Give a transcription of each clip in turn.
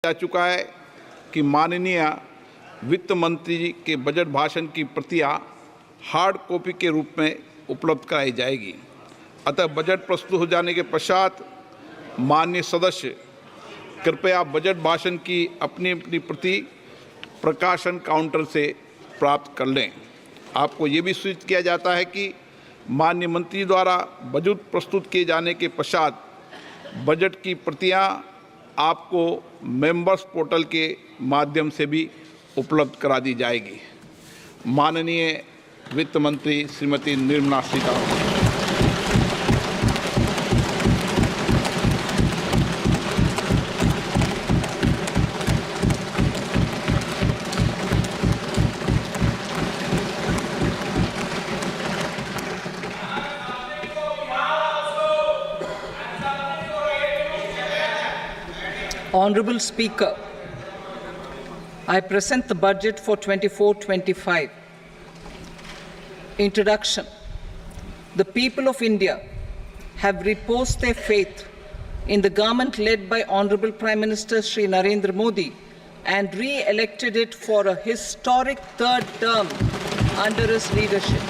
जा चुका है कि माननीय वित्त मंत्री जी के बजट भाषण की प्रतियां हार्ड कॉपी के रूप में उपलब्ध कराई जाएगी। अतः बजट प्रस्तुत हो जाने के पश्चात माननीय सदस्य कृपया बजट भाषण की अपनी अपनी प्रति प्रकाशन काउंटर से प्राप्त कर लें। आपको ये भी सूचित किया जाता है कि माननीय मंत्री द्वारा बजट प्रस्तुत किए जाने के पश्चात बजट की प्रतियां आपको मेंबर्स पोर्टल के माध्यम से भी उपलब्ध करा दी जाएगी। माननीय वित्त मंत्री Shrimati Nirmala Sitharaman. Honorable Speaker, I present the budget for 24-25. Introduction. The people of India have reposed their faith in the government led by Honorable Prime Minister Shri Narendra Modi and re-elected it for a historic third term under his leadership.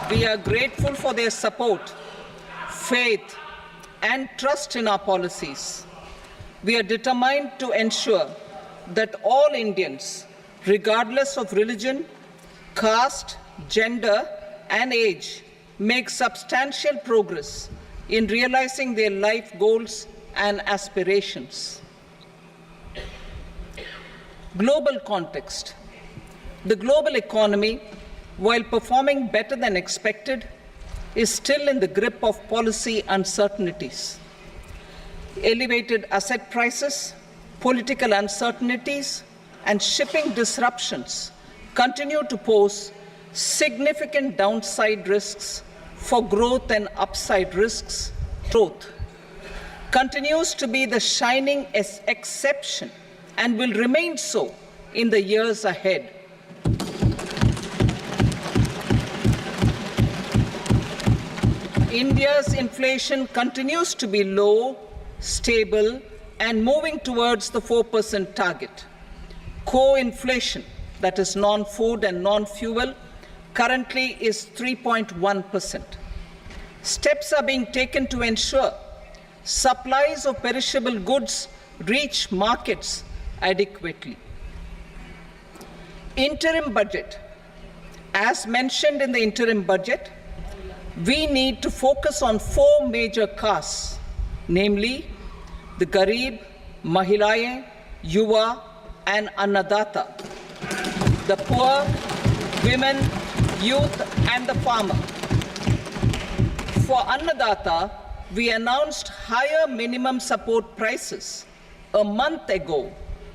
We are grateful for their support, faith, and trust in our policies. We are determined to ensure that all Indians, regardless of religion, caste, gender, and age, make substantial progress in realizing their life goals and aspirations. Global context. The global economy, while performing better than expected, is still in the grip of policy uncertainties. Elevated asset prices, political uncertainties, and shipping disruptions continue to pose significant downside risks for growth and upside risks. Growth continues to be the shining exception and will remain so in the years ahead. India's inflation continues to be low, stable, and moving towards the 4% target. Core inflation, that is non-food and non-fuel, currently is 3.1%. Steps are being taken to ensure supplies of perishable goods reach markets adequately. Interim budget. As mentioned in the interim budget, we need to focus on four major castes, namely the Garib, Mahilaye, Yuva, and Annadata, the poor, women, youth, and the farmer. For Annadata, we announced higher minimum support prices a month ago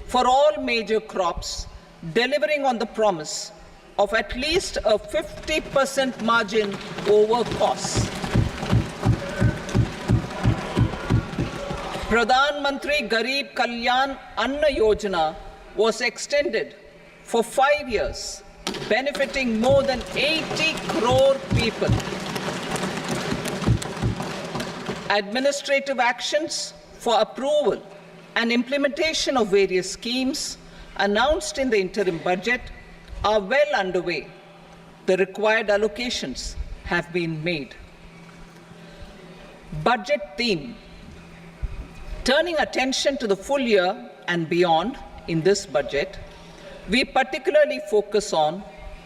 for all major crops, delivering on the promise of at least a 50% margin over costs. Pradhan Mantri Garib Kalyan Anna Yojana was extended for 5 years, benefiting more than 80 crore people. Administrative actions for approval and implementation of various schemes announced in the interim budget are well underway. The required allocations have been made. Budget theme. Turning attention to the full year and beyond in this budget, we particularly focus on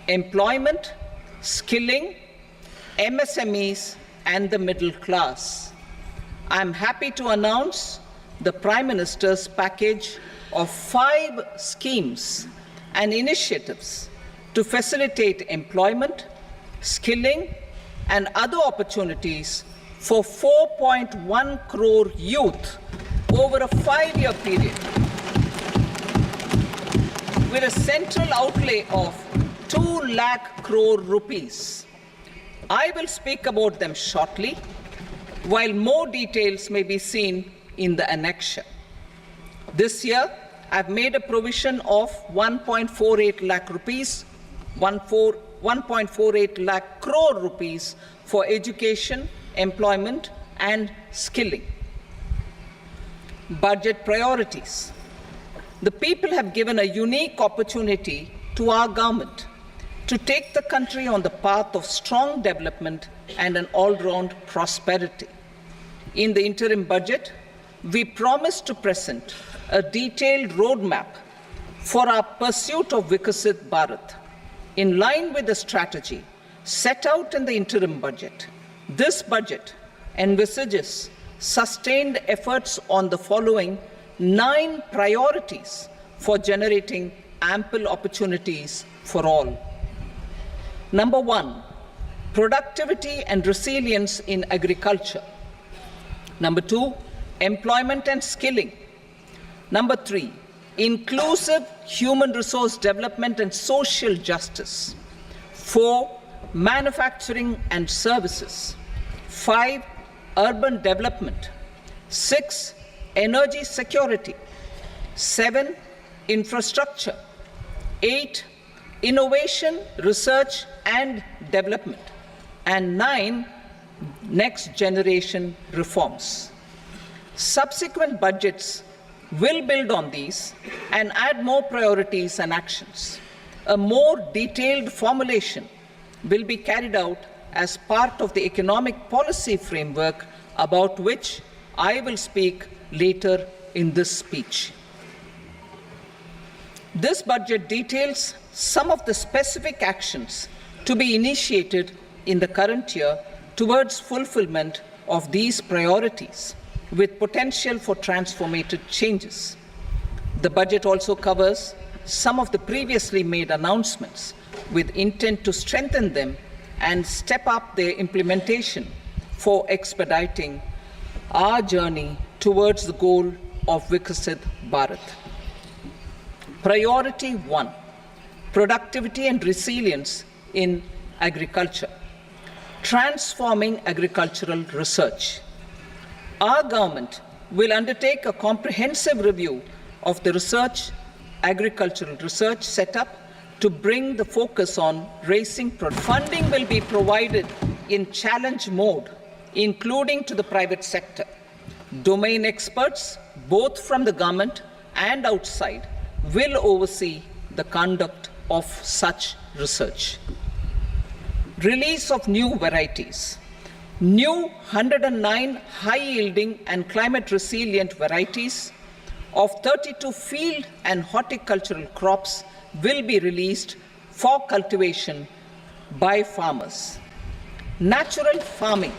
employment, skilling, MSMEs, and the middle class. I am happy to announce the Prime Minister's package of 5 schemes and initiatives to facilitate employment, skilling, and other opportunities for 4.1 crore youth over a 5-year period, with a central outlay of 2 lakh crore rupees. I will speak about them shortly, while more details may be seen in the annexure. This year, I've made a provision of 1.48 lakh rupees, 1.48 lakh crore rupees for education employment, and skilling. Budget priorities. The people have given a unique opportunity to our government to take the country on the path of strong development and an all-round prosperity. In the interim budget, we promise to present a detailed roadmap for our pursuit of Vikasit Bharat. In line with the strategy set out in the interim budget, this budget envisages sustained efforts on the following 9 priorities for generating ample opportunities for all. Number 1, productivity and resilience in agriculture. Number 2, employment and skilling. Number 3, inclusive human resource development and social justice. 4, manufacturing and services. 5, urban development. 6, energy security. 7, infrastructure. 8, innovation, research and development. And 9, next generation reforms. Subsequent budgets will build on these and add more priorities and actions. A more detailed formulation will be carried out as part of the economic policy framework about which I will speak later in this speech. This budget details some of the specific actions to be initiated in the current year towards fulfillment of these priorities, with potential for transformative changes. The budget also covers some of the previously made announcements with intent to strengthen them and step up their implementation for expediting our journey towards the goal of Vikasit Bharat. Priority 1, productivity and resilience in agriculture. Transforming agricultural research. Our government will undertake a comprehensive review of the agricultural research setup to bring the focus on raising funding will be provided in challenge mode, including to the private sector. Domain experts, both from the government and outside, will oversee the conduct of such research. Release of new varieties. New 109 high-yielding and climate-resilient varieties of 32 field and horticultural crops will be released for cultivation by farmers. Natural farming.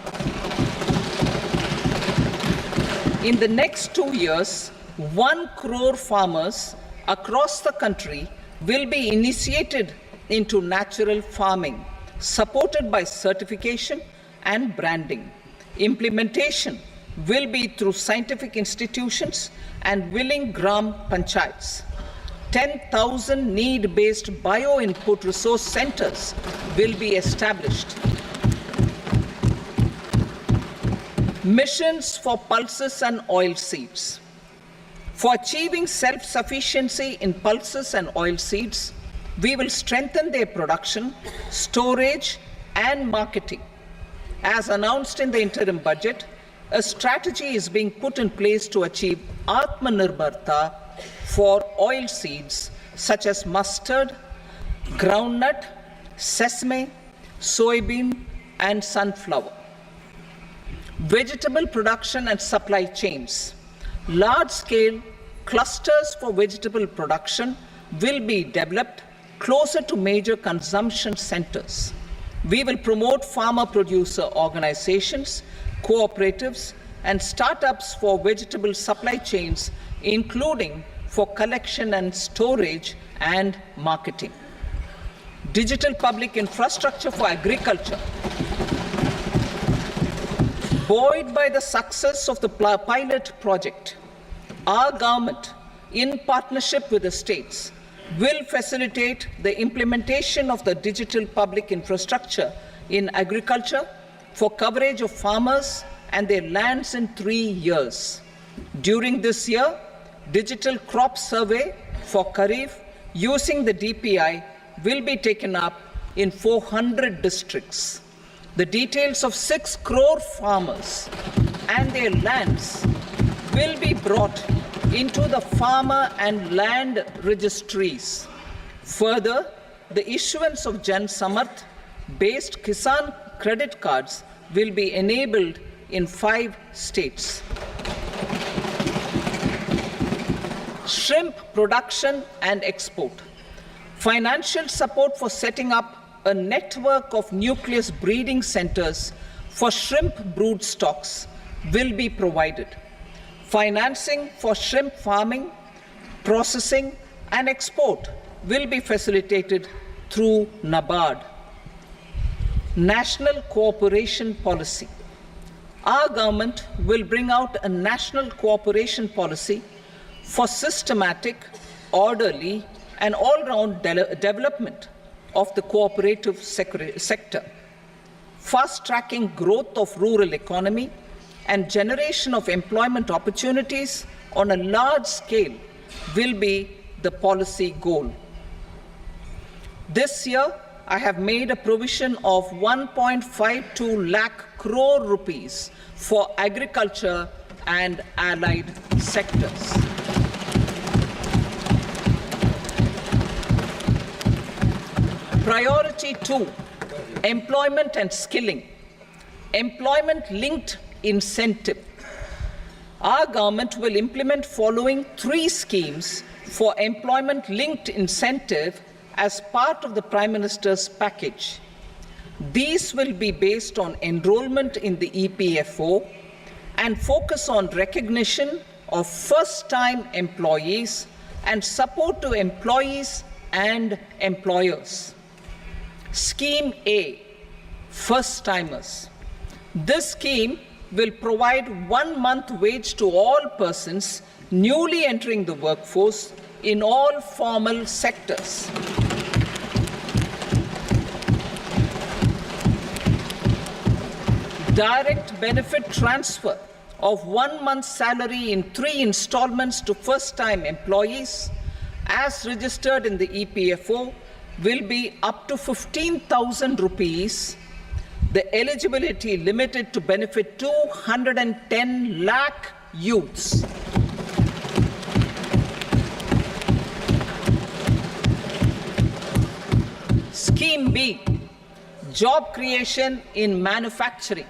In the next 2 years, 1 crore farmers across the country will be initiated into natural farming, supported by certification and branding. Implementation will be through scientific institutions and willing gram panchayats. 10,000 need-based bio-input resource centers will be established. Missions for pulses and oilseeds. For achieving self-sufficiency in pulses and oilseeds, we will strengthen their production, storage, and marketing. As announced in the interim budget, a strategy is being put in place to achieve Atmanirbharta for oilseeds such as mustard, groundnut, sesame, soybean, and sunflower. Vegetable production and supply chains. Large-scale clusters for vegetable production will be developed closer to major consumption centers. We will promote farmer-producer organizations, cooperatives, and startups for vegetable supply chains, including for collection and storage and marketing. Digital public infrastructure for agriculture. Buoyed by the success of the pilot project, our government, in partnership with the states, will facilitate the implementation of the digital public infrastructure in agriculture for coverage of farmers and their lands in 3 years. During this year, digital crop survey for Kharif using the DPI will be taken up in 400 districts. The details of 6 crore farmers and their lands will be brought into the farmer and land registries. Further, the issuance of Jan Samarth based Kisan credit cards will be enabled in 5 states. Shrimp production and export. Financial support for setting up a network of nucleus breeding centers for shrimp brood stocks will be provided. Financing for shrimp farming, processing, and export will be facilitated through NABARD. National cooperation policy. Our government will bring out a national cooperation policy for systematic, orderly, and all-round development of the cooperative sector, fast-tracking growth of rural economy and generation of employment opportunities on a large scale will be the policy goal. This year, I have made a provision of 1.52 lakh crore rupees for agriculture and allied sectors. Priority 2, employment and skilling. Employment-linked incentive. Our government will implement following 3 schemes for employment-linked incentive as part of the Prime Minister's package. These will be based on enrollment in the EPFO and focus on recognition of first-time employees and support to employees and employers. Scheme A, first-timers. This scheme will provide 1 month wage to all persons newly entering the workforce in all formal sectors. Direct benefit transfer of 1 month's salary in 3 installments to first-time employees as registered in the EPFO will be up to 15,000 rupees. The eligibility limited to benefit 210 lakh youths. Scheme B, job creation in manufacturing.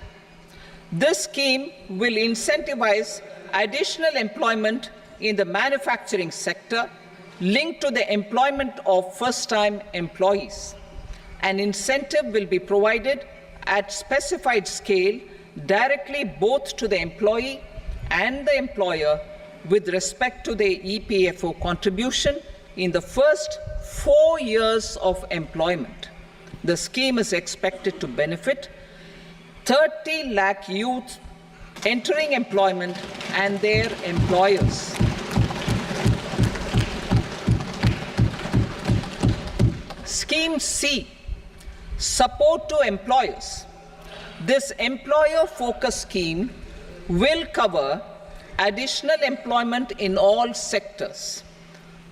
This scheme will incentivize additional employment in the manufacturing sector linked to the employment of first-time employees. An incentive will be provided at specified scale directly both to the employee and the employer with respect to their EPFO contribution in the first 4 years of employment. The scheme is expected to benefit 30 lakh youth entering employment and their employers. Scheme C, support to employers. This employer-focused scheme will cover additional employment in all sectors.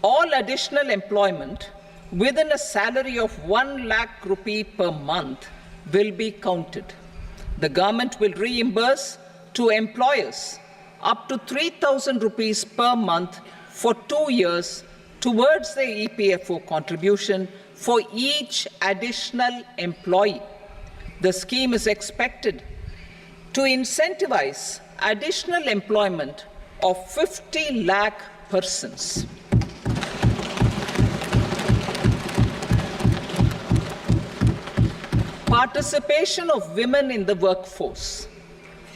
All additional employment within a salary of 1 lakh rupee per month will be counted. The government will reimburse to employers up to 3,000 rupees per month for 2 years towards the EPFO contribution for each additional employee. The scheme is expected to incentivize additional employment of 50 lakh persons. Participation of women in the workforce.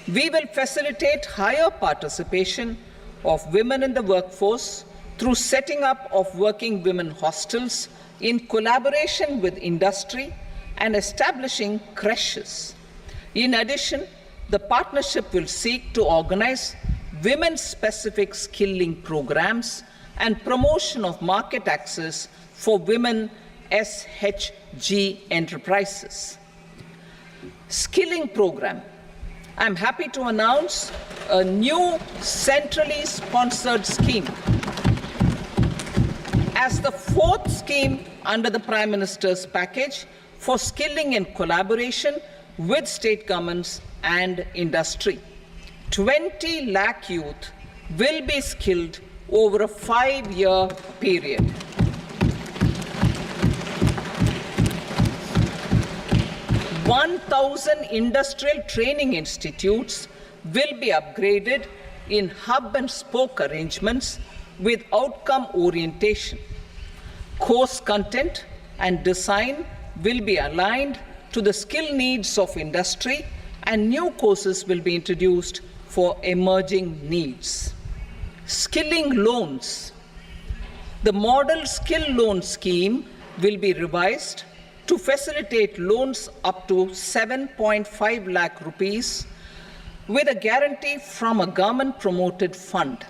We will facilitate higher participation of women in the workforce through setting up of working women hostels in collaboration with industry and establishing creches. In addition, the partnership will seek to organize women-specific skilling programs and promotion of market access for women SHG enterprises. Skilling program. I'm happy to announce a new centrally sponsored scheme as the 4th scheme under the Prime Minister's package for skilling in collaboration with state governments and industry. 20 lakh youth will be skilled over a 5-year period. $1,000 industrial training institutes will be upgraded in hub and spoke arrangements with outcome orientation. Course content and design will be aligned to the skill needs of industry, and new courses will be introduced for emerging needs. Skilling loans. The model skill loan scheme will be revised to facilitate loans up to 7.5 lakh rupees with a guarantee from a government-promoted fund.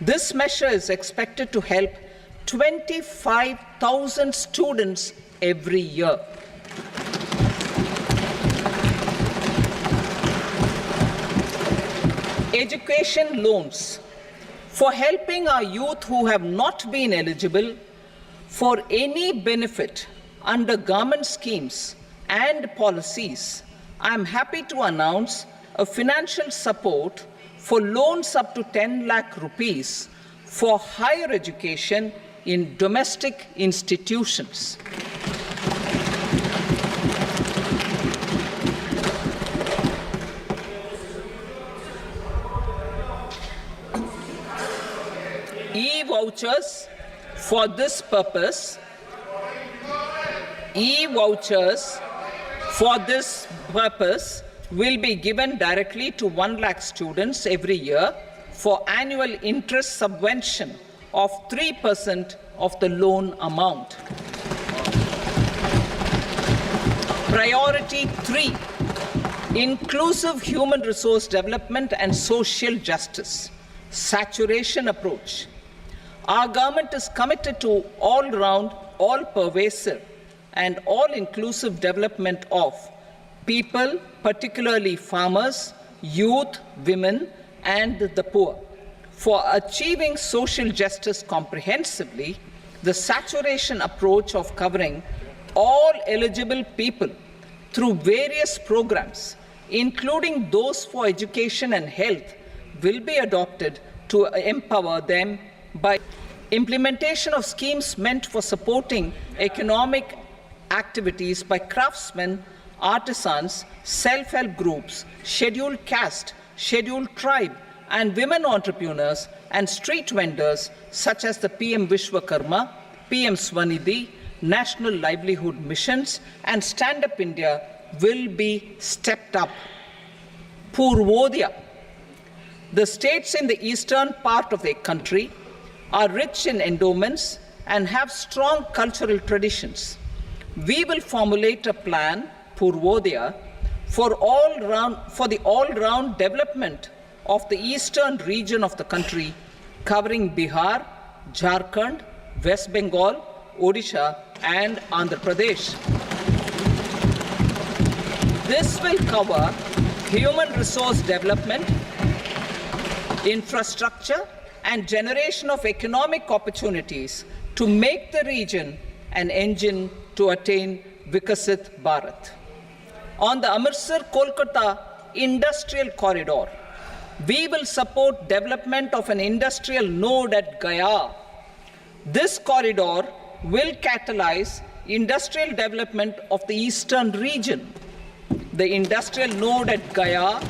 This measure is expected to help 25,000 students every year. Education loans. For helping our youth who have not been eligible for any benefit under government schemes and policies, I am happy to announce a financial support for loans up to 10 lakh rupees for higher education in domestic institutions. E-vouchers for this purpose. E-vouchers for this purpose will be given directly to 1 lakh students every year for annual interest subvention of 3% of the loan amount. Priority 3, inclusive human resource development and social justice. Saturation approach. Our government is committed to all-round, all-pervasive, and all-inclusive development of people, particularly farmers, youth, women, and the poor. For achieving social justice comprehensively, the saturation approach of covering all eligible people through various programs, including those for education and health, will be adopted to empower them by implementation of schemes meant for supporting economic activities by craftsmen, artisans, self-help groups, scheduled caste, scheduled tribe, and women entrepreneurs and street vendors such as the PM Vishwakarma, PM Swanidhi, National Livelihood Missions, and Stand Up India will be stepped up. Purvodaya. The states in the eastern part of the country are rich in endowments and have strong cultural traditions. We will formulate a plan, Purvodaya, for the all-round development of the eastern region of the country, covering Bihar, Jharkhand, West Bengal, Odisha, and Andhra Pradesh. This will cover human resource development, infrastructure, and generation of economic opportunities to make the region an engine to attain Vikasit Bharat. On the Amritsar-Kolkata industrial corridor, we will support development of an industrial node at Gaya. This corridor will catalyze industrial development of the eastern region. The industrial node at Gaya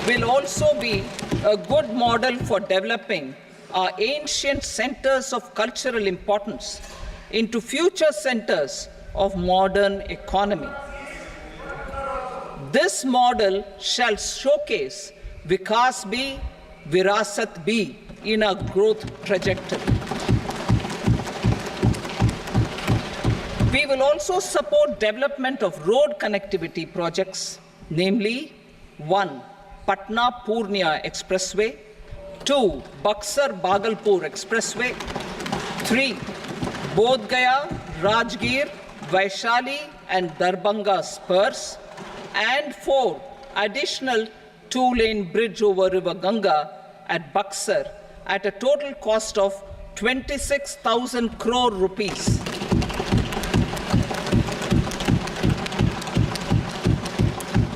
will also be a good model for developing our ancient centers of cultural importance into future centers of modern economy. This model shall showcase Vikas B, Virasat B in our growth trajectory. We will also support development of road connectivity projects, namely 1. Patna-Purnia Expressway, 2. Buxar-Bhagalpur Expressway, 3. Bodh Gaya, Rajgir, Vaishali and Darbhanga spurs, and 4. Additional 2-lane bridge over River Ganga at Buxar at a total cost of 26,000 crore rupees.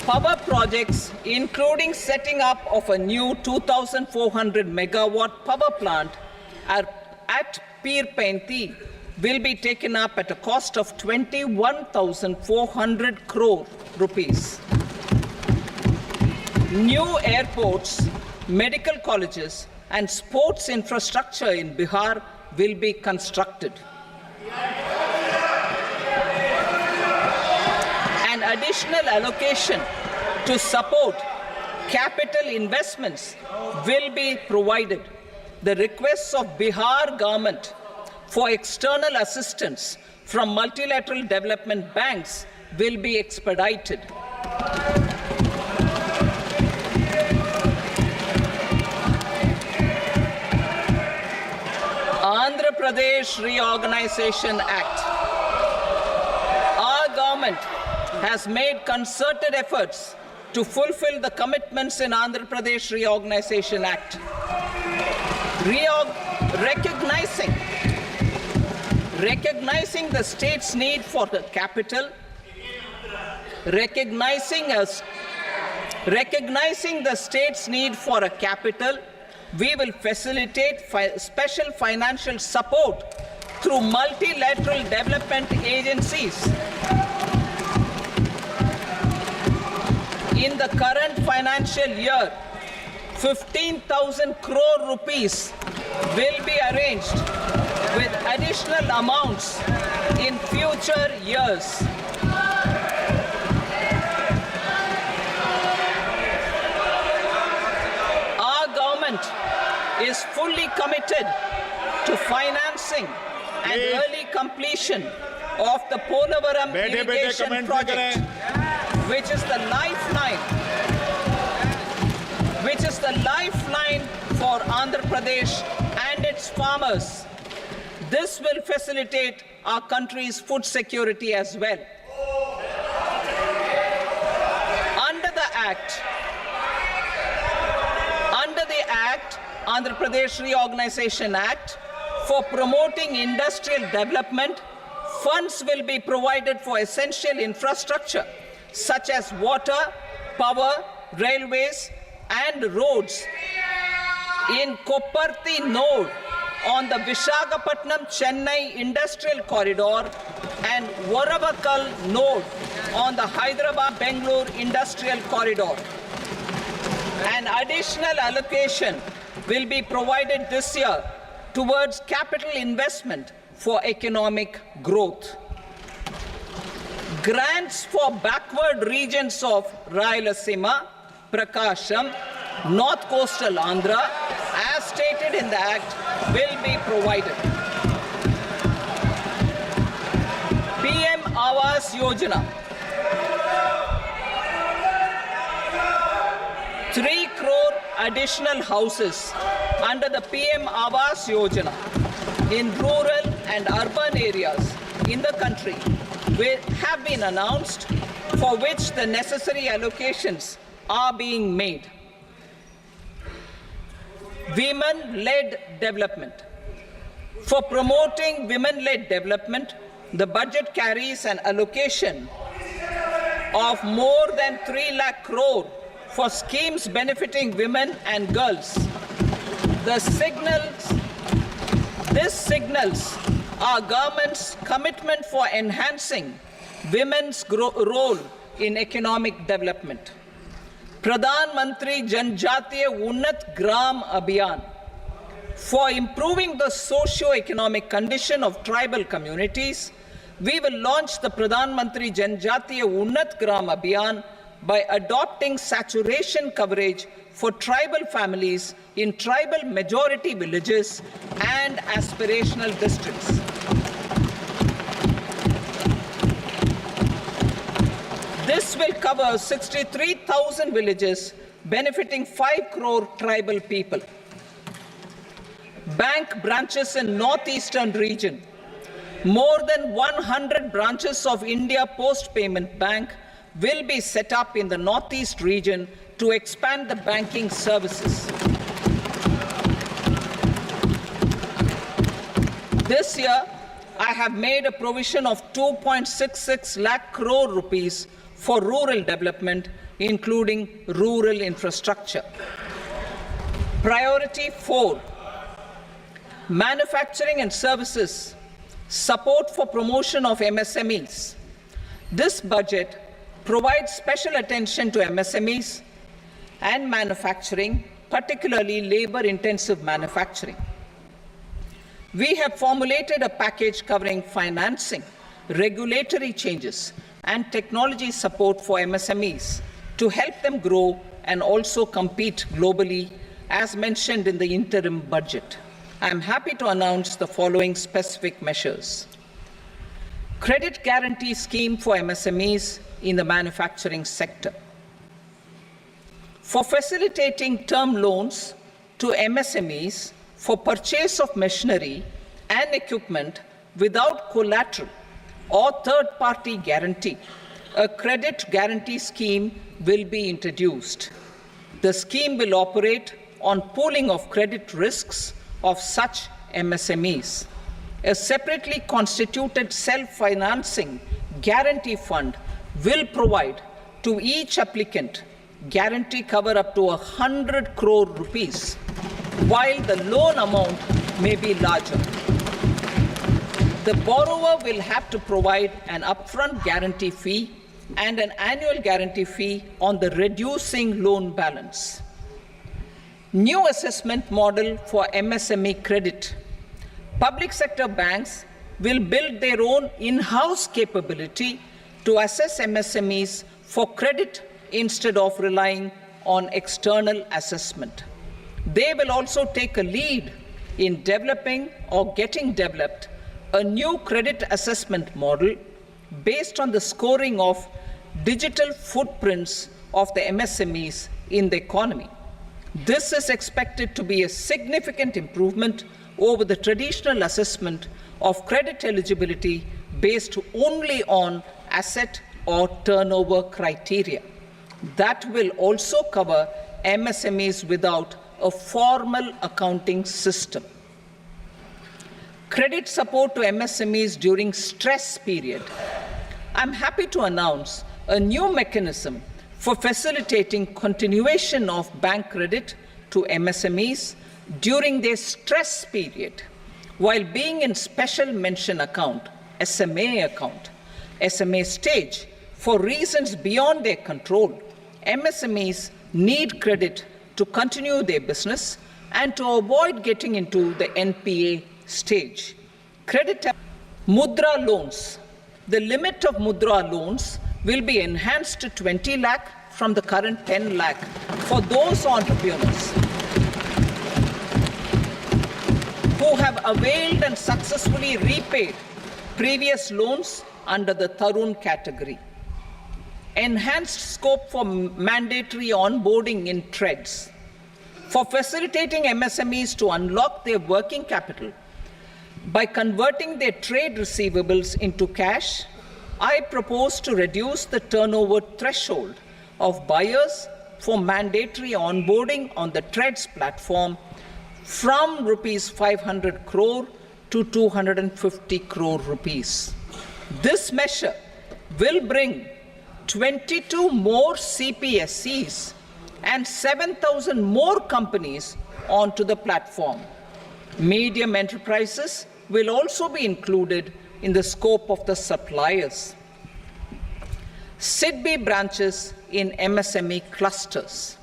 Power projects, including setting up of a new 2,400 megawatt power plant at Peerpainti, will be taken up at a cost of 21,400 crore rupees. New airports, medical colleges, and sports infrastructure in Bihar will be constructed. An additional allocation to support capital investments will be provided. The requests of Bihar government for external assistance from multilateral development banks will be expedited. Andhra Pradesh Reorganization Act. Our government has made concerted efforts to fulfill the commitments in Andhra Pradesh Reorganization Act. Recognizing the state's need for the capital, recognizing the state's need for a capital, we will facilitate special financial support through multilateral development agencies. In the current financial year, 15,000 crore rupees will be arranged with additional amounts in future years. Our government is fully committed to financing and early completion of the Polavaram irrigation project, which is the lifeline for Andhra Pradesh and its farmers. This will facilitate our country's food security as well. Under the Andhra Pradesh Reorganization Act, for promoting industrial development, funds will be provided for essential infrastructure such as water, power, railways, and roads in Kopparthi node on the Visakhapatnam-Chennai industrial corridor and Varavakal node on the Hyderabad-Bangalore industrial corridor. An additional allocation will be provided this year towards capital investment for economic growth. Grants for backward regions of Rayalaseema, Prakasham, North Coastal Andhra, as stated in the Act, will be provided. PM Awas Yojana. 3 crore additional houses under the PM Awas Yojana in rural and urban areas in the country have been announced, for which the necessary allocations are being made. Women-led development. For promoting women-led development, the budget carries an allocation of more than 3 lakh crore for schemes benefiting women and girls. This signals our government's commitment for enhancing women's role in economic development. Pradhan Mantri Janjatiya Unnat Gram Abhiyan. For improving the socio-economic condition of tribal communities, we will launch the Pradhan Mantri Janjatiya Unnat Gram Abhiyan by adopting saturation coverage for tribal families in tribal majority villages and aspirational districts. This will cover 63,000 villages, benefiting 5 crore tribal people. Bank branches in northeastern region. More than 100 branches of India Post Payment Bank will be set up in the northeast region to expand the banking services. This year, I have made a provision of 2.66 lakh crore rupees for rural development, including rural infrastructure. Priority 4, manufacturing and services, support for promotion of MSMEs. This budget provides special attention to MSMEs and manufacturing, particularly labor-intensive manufacturing. We have formulated a package covering financing, regulatory changes, and technology support for MSMEs to help them grow and also compete globally, as mentioned in the interim budget. I am happy to announce the following specific measures. Credit guarantee scheme for MSMEs in the manufacturing sector. For facilitating term loans to MSMEs for purchase of machinery and equipment without collateral or third-party guarantee, a credit guarantee scheme will be introduced. The scheme will operate on pooling of credit risks of such MSMEs. A separately constituted self-financing guarantee fund will provide to each applicant guarantee cover up to 100 crore rupees, while the loan amount may be larger. The borrower will have to provide an upfront guarantee fee and an annual guarantee fee on the reducing loan balance. New assessment model for MSME credit. Public sector banks will build their own in-house capability to assess MSMEs for credit instead of relying on external assessment. They will also take a lead in developing or getting developed a new credit assessment model based on the scoring of digital footprints of the MSMEs in the economy. This is expected to be a significant improvement over the traditional assessment of credit eligibility based only on asset or turnover criteria. That will also cover MSMEs without a formal accounting system. Credit support to MSMEs during stress period. I'm happy to announce a new mechanism for facilitating continuation of bank credit to MSMEs during their stress period while being in special mention account, SMA stage, for reasons beyond their control. MSMEs need credit to continue their business and to avoid getting into the NPA stage. Credit Mudra loans. The limit of Mudra loans will be enhanced to 20 lakh from the current 10 lakh for those entrepreneurs who have availed and successfully repaid previous loans under the Tarun category. Enhanced scope for mandatory onboarding in TREDS. For facilitating MSMEs to unlock their working capital by converting their trade receivables into cash, I propose to reduce the turnover threshold of buyers for mandatory onboarding on the TREDS platform from rupees 500 crore to 250 crore rupees. This measure will bring 22 more CPSCs and 7,000 more companies onto the platform. Medium enterprises will also be included in the scope of the suppliers. SIDBI branches in MSME clusters.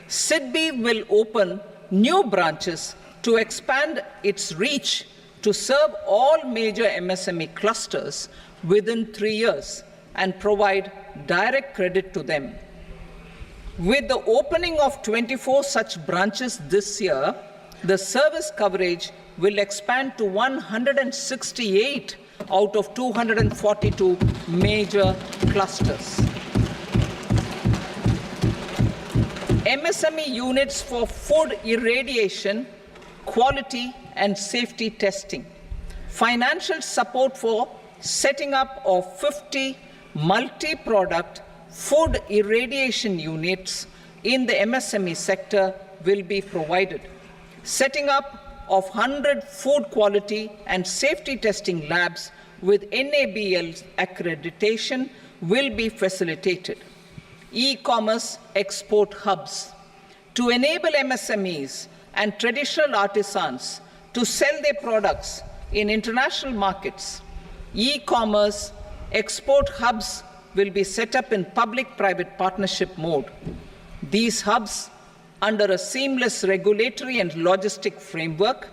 SIDBI will open new branches to expand its reach to serve all major MSME clusters within 3 years and provide direct credit to them. With the opening of 24 such branches this year, the service coverage will expand to 168 out of 242 major clusters. MSME units for food irradiation, quality and safety testing. Financial support for setting up of 50 multi-product food irradiation units in the MSME sector will be provided. Setting up of 100 food quality and safety testing labs with NABL accreditation will be facilitated. E-commerce export hubs to enable MSMEs and traditional artisans to sell their products in international markets. E-commerce export hubs will be set up in public-private partnership mode. These hubs, under a seamless regulatory and logistic framework,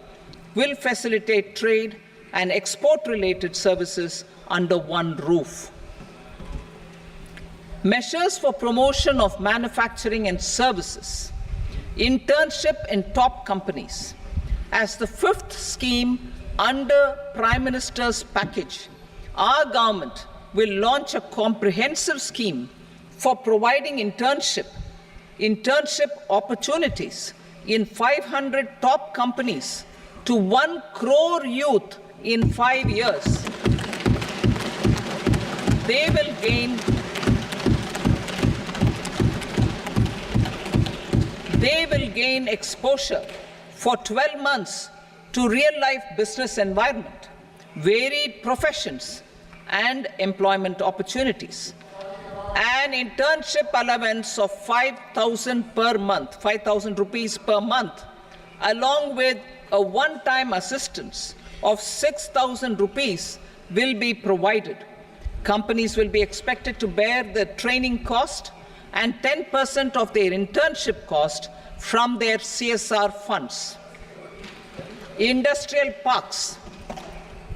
will facilitate trade and export-related services under one roof. Measures for promotion of manufacturing and services. Internship in top companies. As the fifth scheme under Prime Minister's package, our government will launch a comprehensive scheme for providing internship opportunities in 500 top companies to 1 crore youth in 5 years. They will gain exposure for 12 months to real-life business environment, varied professions, and employment opportunities. An internship allowance of 5,000 per month, 5,000 rupees per month, along with a one-time assistance of 6,000 rupees will be provided. Companies will be expected to bear the training cost and 10% of their internship cost from their CSR funds. Industrial parks.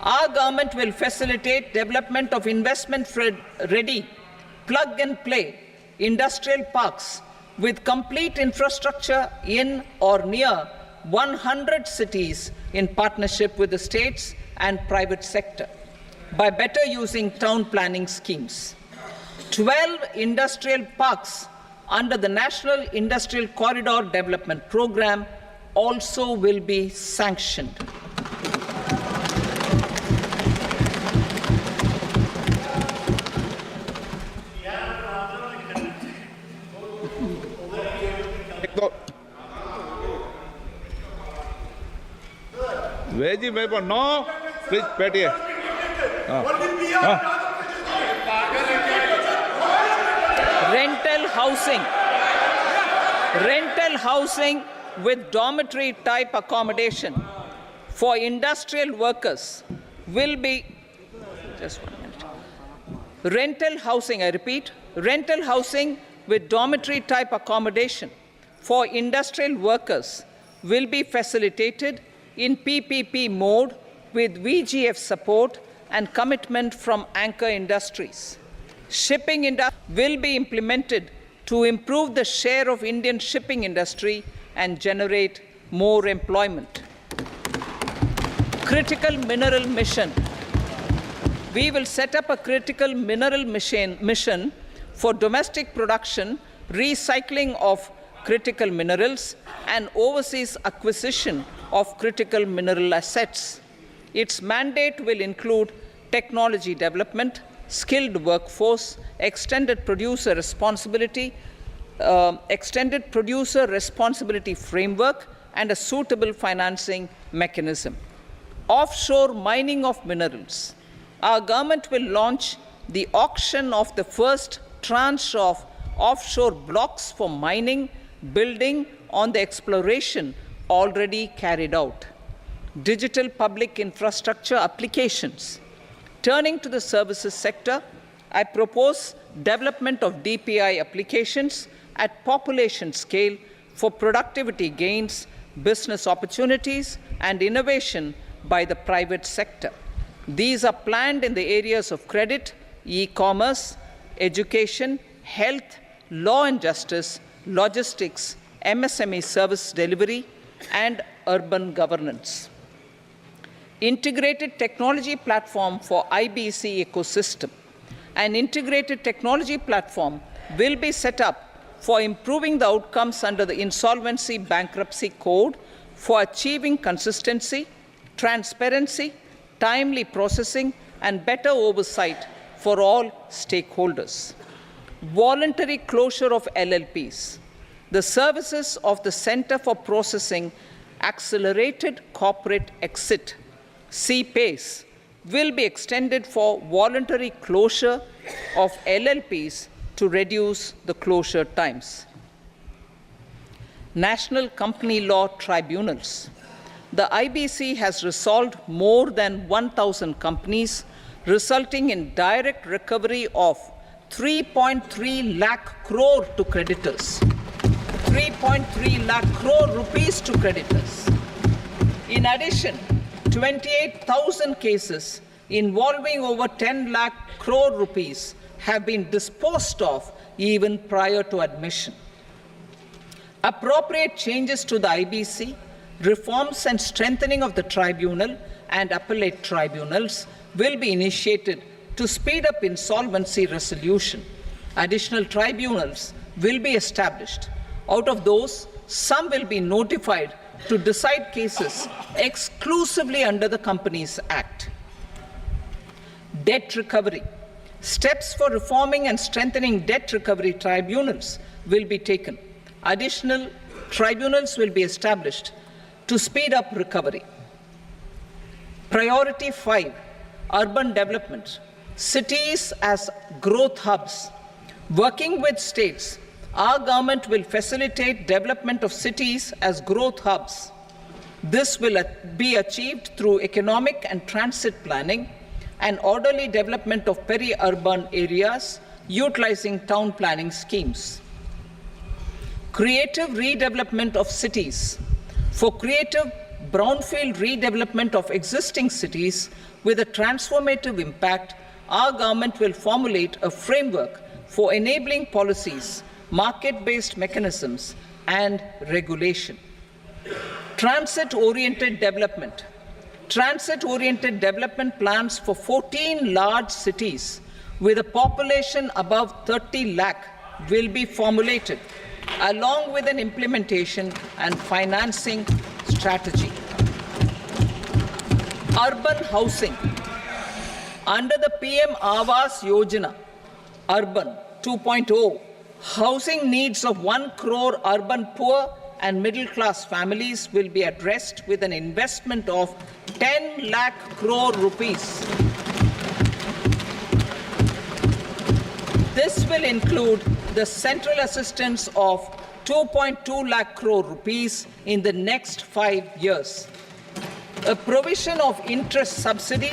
Our government will facilitate development of investment-ready, plug-and-play industrial parks with complete infrastructure in or near 100 cities in partnership with the states and private sector by better using town planning schemes. 12 industrial parks under the National Industrial Corridor Development Program also will be sanctioned. Veji member, no, please, Petty. Rental housing with dormitory type accommodation for industrial workers will be, just 1 minute. Rental housing, I repeat, rental housing with dormitory type accommodation for industrial workers will be facilitated in PPP mode with VGF support and commitment from anchor industries. Shipping industry will be implemented to improve the share of Indian shipping industry and generate more employment. Critical mineral mission. We will set up a critical mineral mission for domestic production, recycling of critical minerals, and overseas acquisition of critical mineral assets. Its mandate will include technology development, skilled workforce, extended producer responsibility framework, and a suitable financing mechanism. Offshore mining of minerals. Our government will launch the auction of the first tranche of offshore blocks for mining, building on the exploration already carried out. Digital public infrastructure applications. Turning to the services sector, I propose development of DPI applications at population scale for productivity gains, business opportunities, and innovation by the private sector. These are planned in the areas of credit, e-commerce, education, health, law and justice, logistics, MSME service delivery, and urban governance. Integrated technology platform for IBC ecosystem. An integrated technology platform will be set up for improving the outcomes under the Insolvency Bankruptcy Code for achieving consistency, transparency, timely processing, and better oversight for all stakeholders. Voluntary closure of LLPs. The services of the Center for Processing accelerated corporate exit, CPACE, will be extended for voluntary closure of LLPs to reduce the closure times. National Company Law Tribunals. The IBC has resolved more than 1,000 companies, resulting in direct recovery of 3.3 lakh crore to creditors. 3.3 lakh crore rupees to creditors. In addition, 28,000 cases involving over 10 lakh crore rupees have been disposed of even prior to admission. Appropriate changes to the IBC, reforms and strengthening of the tribunal and appellate tribunals will be initiated to speed up insolvency resolution. Additional tribunals will be established. Out of those, some will be notified to decide cases exclusively under the Companies Act. Debt recovery. Steps for reforming and strengthening debt recovery tribunals will be taken. Additional tribunals will be established to speed up recovery. Priority 5, urban development. Cities as growth hubs. Working with states, our government will facilitate development of cities as growth hubs. This will be achieved through economic and transit planning and orderly development of peri-urban areas utilizing town planning schemes. Creative redevelopment of cities. For creative brownfield redevelopment of existing cities with a transformative impact, our government will formulate a framework for enabling policies, market-based mechanisms, and regulation. Transit-oriented development. Transit-oriented development plans for 14 large cities with a population above 30 lakh will be formulated, along with an implementation and financing strategy. Urban housing. Under the PM Awas Yojana, Urban 2.0, housing needs of 1 crore urban poor and middle-class families will be addressed with an investment of 10 lakh crore rupees. This will include the central assistance of 2.2 lakh crore rupees in the next 5 years. A provision of interest subsidy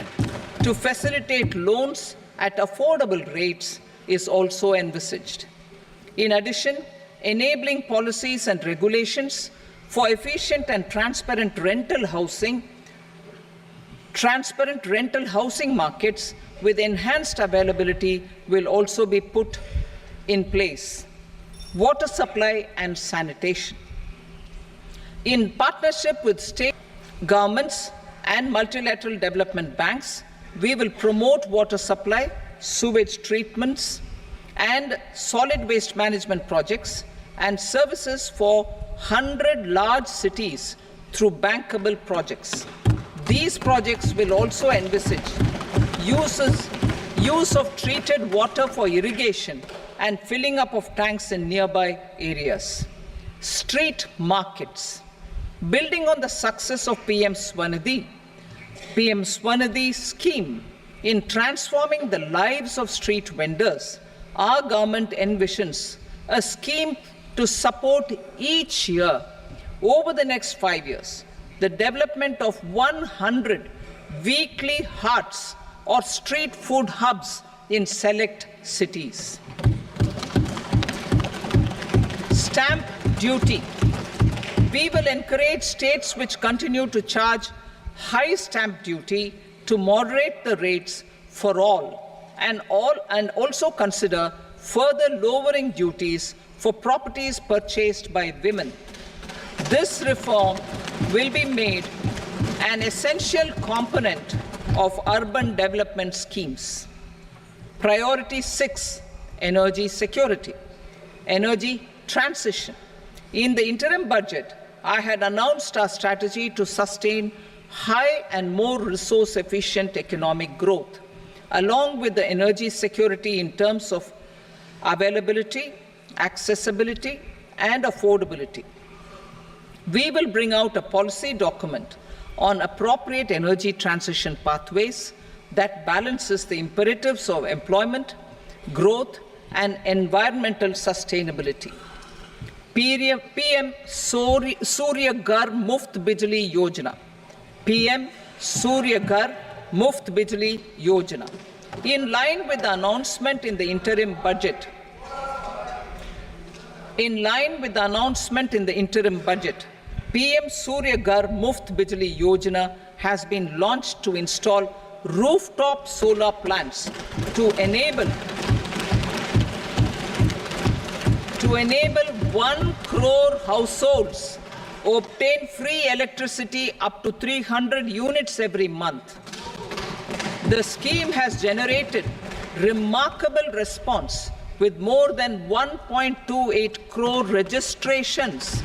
to facilitate loans at affordable rates is also envisaged. In addition, enabling policies and regulations for efficient and transparent rental housing markets with enhanced availability will also be put in place. Water supply and sanitation. In partnership with state governments and multilateral development banks, we will promote water supply, sewage treatments, and solid waste management projects and services for 100 large cities through bankable projects. These projects will also envisage use of treated water for irrigation and filling up of tanks in nearby areas. Street markets. Building on the success of PM Swanidhi scheme in transforming the lives of street vendors, our government envisions a scheme to support each year over the next 5 years the development of 100 weekly hearts or street food hubs in select cities. Stamp duty. We will encourage states which continue to charge high stamp duty to moderate the rates for all and also consider further lowering duties for properties purchased by women. This reform will be made an essential component of urban development schemes. Priority 6, energy security, energy transition. In the interim budget, I had announced our strategy to sustain high and more resource-efficient economic growth, along with the energy security in terms of availability, accessibility, and affordability. We will bring out a policy document on appropriate energy transition pathways that balances the imperatives of employment, growth, and environmental sustainability. PM Surya Ghar Muft Bijli Yojana. PM Surya Ghar Muft Bijli Yojana. In line with the announcement in the interim budget, PM Surya Ghar Muft Bijli Yojana has been launched to install rooftop solar plants to enable 1 crore households obtain free electricity up to 300 units every month. The scheme has generated remarkable response with more than 1.28 crore registrations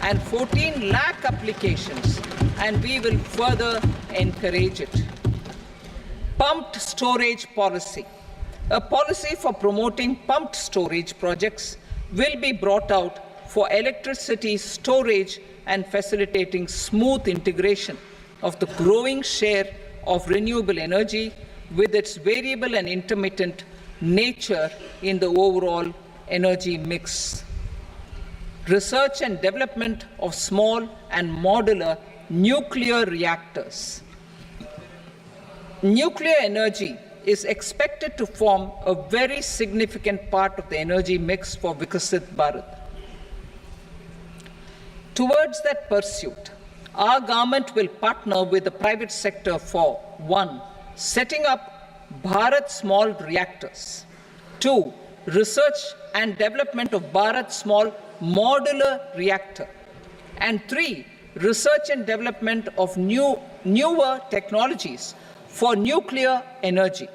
and 14 lakh applications, and we will further encourage it. Pumped storage policy. A policy for promoting pumped storage projects will be brought out for electricity storage and facilitating smooth integration of the growing share of renewable energy with its variable and intermittent nature in the overall energy mix. Research and development of small and modular nuclear reactors. Nuclear energy is expected to form a very significant part of the energy mix for Vikasit Bharat. Towards that pursuit, our government will partner with the private sector for 1. Setting up Bharat Small Reactors, 2. Research and development of Bharat Small Modular Reactor, and 3. Research and development of newer technologies for nuclear energy.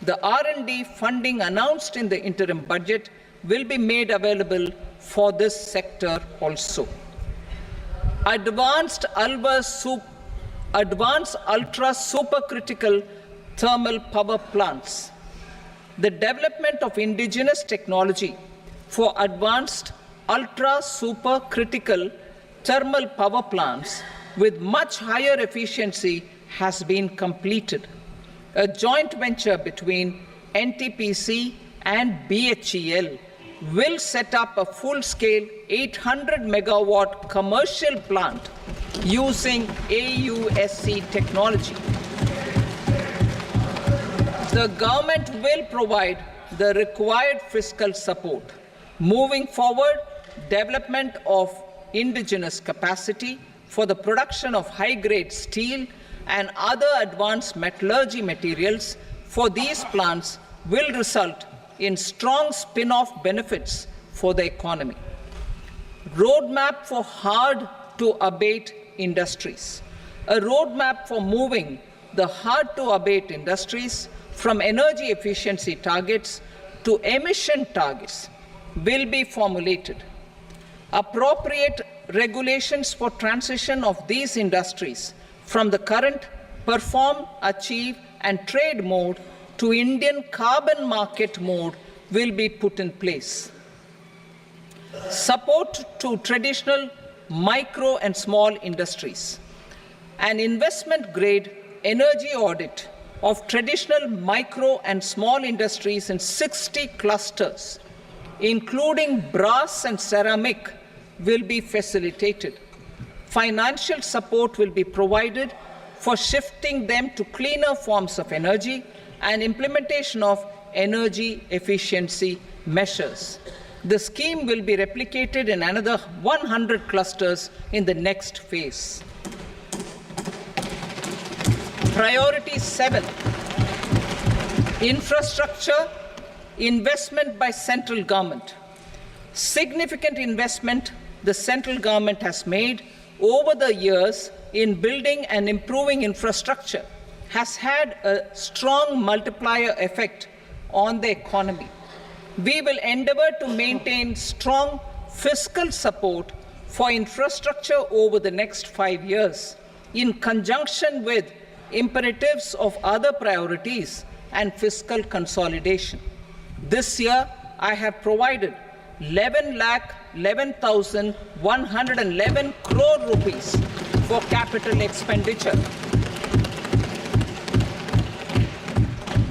The R&D funding announced in the interim budget will be made available for this sector also. Advanced ultra supercritical thermal power plants. The development of indigenous technology for advanced ultra supercritical thermal power plants with much higher efficiency has been completed. A joint venture between NTPC and BHEL will set up a full-scale 800 megawatt commercial plant using AUSC technology. The government will provide the required fiscal support. Moving forward, development of indigenous capacity for the production of high-grade steel and other advanced metallurgy materials for these plants will result in strong spin-off benefits for the economy. Roadmap for hard-to-abate industries. A roadmap for moving the hard-to-abate industries from energy efficiency targets to emission targets will be formulated. Appropriate regulations for transition of these industries from the current perform, achieve, and trade mode to Indian carbon market mode will be put in place. Support to traditional micro and small industries. An investment-grade energy audit of traditional micro and small industries in 60 clusters, including brass and ceramic, will be facilitated. Financial support will be provided for shifting them to cleaner forms of energy and implementation of energy efficiency measures. The scheme will be replicated in another 100 clusters in the next phase. Priority 7, infrastructure investment by central government. Significant investment the central government has made over the years in building and improving infrastructure has had a strong multiplier effect on the economy. We will endeavor to maintain strong fiscal support for infrastructure over the next 5 years in conjunction with imperatives of other priorities and fiscal consolidation. This year, I have provided 11,11,111 crore rupees for capital expenditure.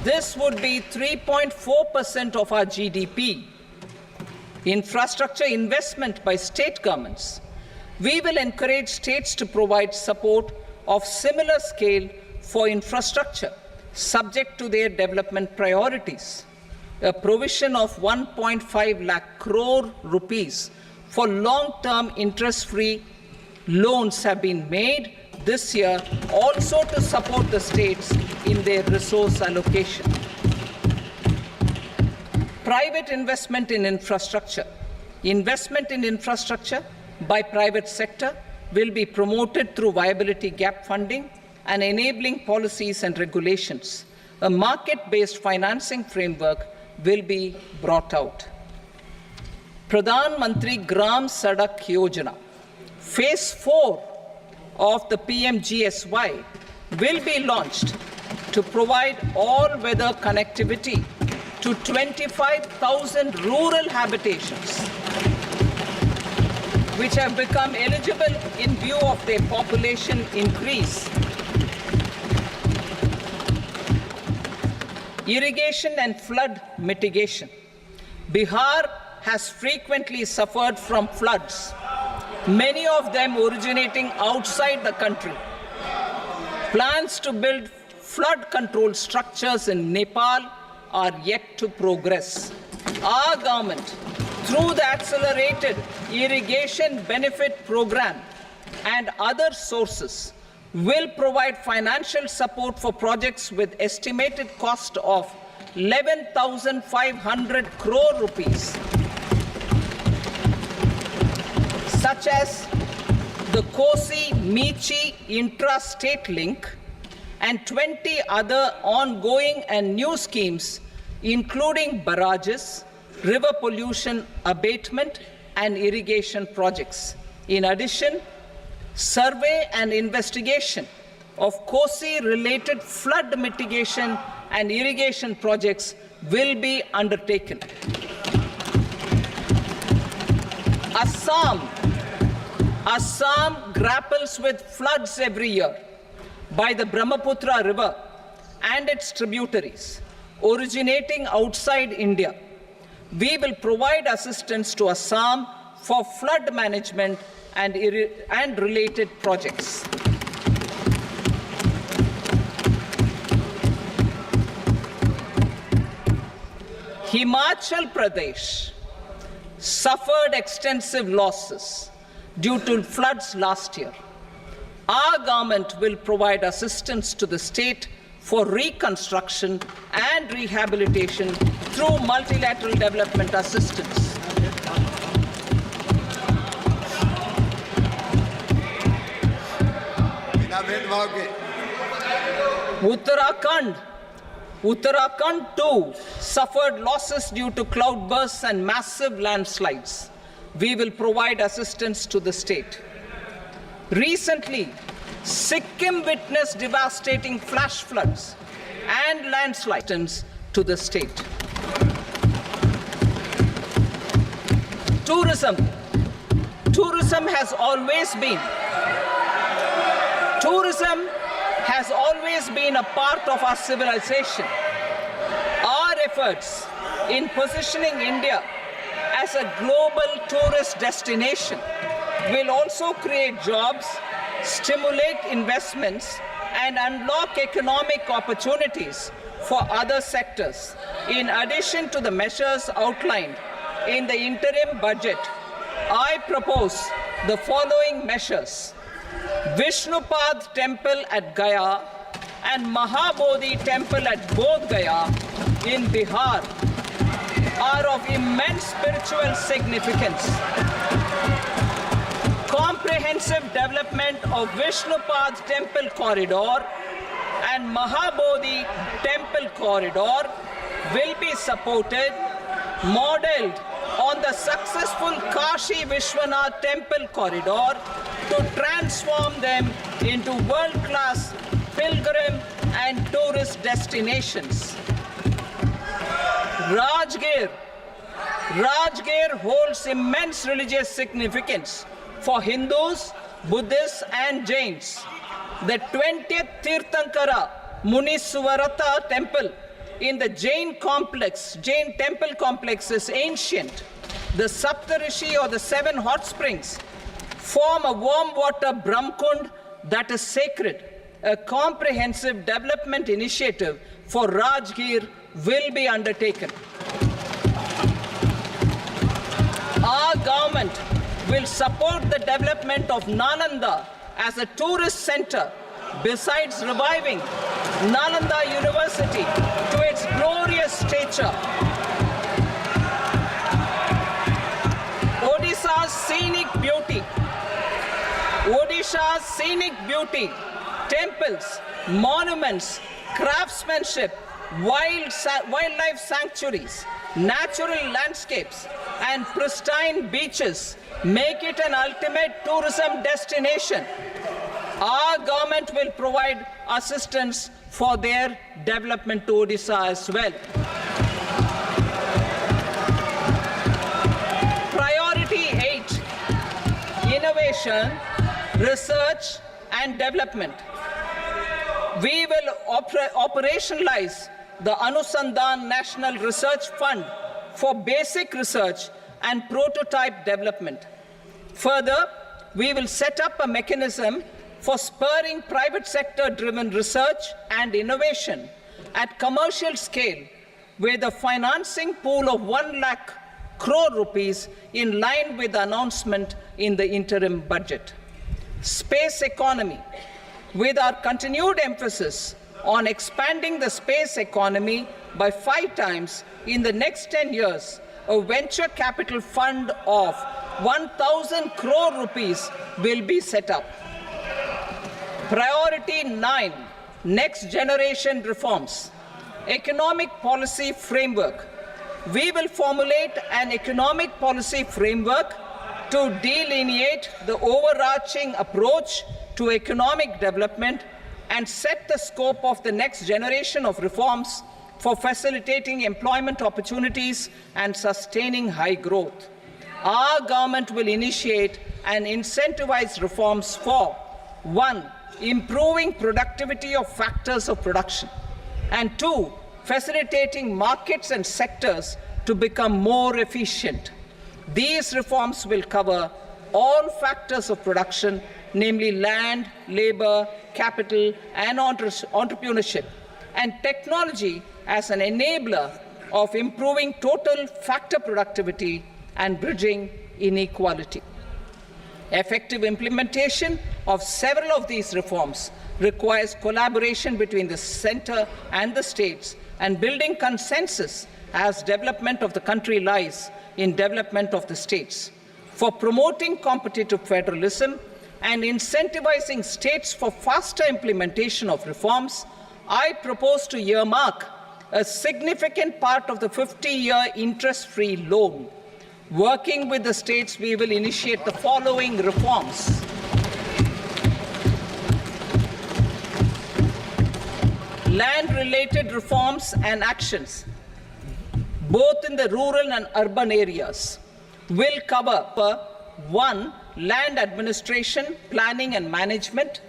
This would be 3.4% of our GDP. Infrastructure investment by state governments. We will encourage states to provide support of similar scale for infrastructure, subject to their development priorities. A provision of 1.5 lakh crore rupees for long-term interest-free loans have been made this year also to support the states in their resource allocation. Private investment in infrastructure. Investment in infrastructure by private sector will be promoted through viability gap funding and enabling policies and regulations. A market-based financing framework will be brought out. Pradhan Mantri Gram Sadak Yojana, Phase 4 of the PMGSY will be launched to provide all-weather connectivity to 25,000 rural habitations, which have become eligible in view of their population increase. Irrigation and flood mitigation. Bihar has frequently suffered from floods, many of them originating outside the country. Plans to build flood control structures in Nepal are yet to progress. Our government, through the Accelerated Irrigation Benefit Program and other sources, will provide financial support for projects with estimated cost of 11,500 crore rupees, such as the Kosi-Michi intra-state link and 20 other ongoing and new schemes, including barrages, river pollution abatement, and irrigation projects. In addition, survey and investigation of Kosi-related flood mitigation and irrigation projects will be undertaken. Assam grapples with floods every year by the Brahmaputra River and its tributaries originating outside India. We will provide assistance to Assam for flood management and related projects. Himachal Pradesh suffered extensive losses due to floods last year. Our government will provide assistance to the state for reconstruction and rehabilitation through multilateral development assistance. Uttarakhand too suffered losses due to cloudbursts and massive landslides. We will provide assistance to the state. Recently, Sikkim witnessed devastating flash floods and landslides to the state. Tourism has always been a part of our civilization. Our efforts in positioning India as a global tourist destination will also create jobs, stimulate investments, and unlock economic opportunities for other sectors. In addition to the measures outlined in the interim budget, I propose the following measures. Vishnupad Temple at Gaya and Mahabodhi Temple at Bodh Gaya in Bihar are of immense spiritual significance. Comprehensive development of Vishnupad Temple Corridor and Mahabodhi Temple Corridor will be supported, modeled on the successful Kashi Vishwanath Temple Corridor to transform them into world-class pilgrim and tourist destinations. Rajgir holds immense religious significance for Hindus, Buddhists and Jains. The 20th Tirthankara Muniswarata temple in the Jain temple complex is ancient. The Saptarishi or the 7 hot springs form a warm water Brahmkund that is sacred. A comprehensive development initiative for Rajgir will be undertaken. Our government will support the development of Nalanda as a tourist center, besides reviving Nalanda University to its glorious stature. Odisha's scenic beauty, temples, monuments, craftsmanship, wildlife sanctuaries, natural landscapes, and pristine beaches make it an ultimate tourism destination. Our government will provide assistance for their development to Odisha as well. Priority 8, innovation, research and development. We will operationalize the Anusandhan National Research Fund for basic research and prototype development. Further, we will set up a mechanism for spurring private sector-driven research and innovation at commercial scale with a financing pool of 1 lakh crore rupees in line with the announcement in the interim budget. Space economy. With our continued emphasis on expanding the space economy by 5 times in the next 10 years, a venture capital fund of 1,000 crore rupees will be set up. Priority 9, next generation reforms. Economic policy framework. We will formulate an economic policy framework to delineate the overarching approach to economic development and set the scope of the next generation of reforms for facilitating employment opportunities and sustaining high growth. Our government will initiate and incentivize reforms for 1. Improving productivity of factors of production, and 2. Facilitating markets and sectors to become more efficient. These reforms will cover all factors of production, namely land, labor, capital, and entrepreneurship, and technology as an enabler of improving total factor productivity and bridging inequality. Effective implementation of several of these reforms requires collaboration between the center and the states and building consensus as development of the country lies in development of the states. For promoting competitive federalism and incentivizing states for faster implementation of reforms, I propose to earmark a significant part of the 50-year interest-free loan. Working with the states, we will initiate the following reforms. Land-related reforms and actions, both in the rural and urban areas, will cover 1. Land administration, planning and management,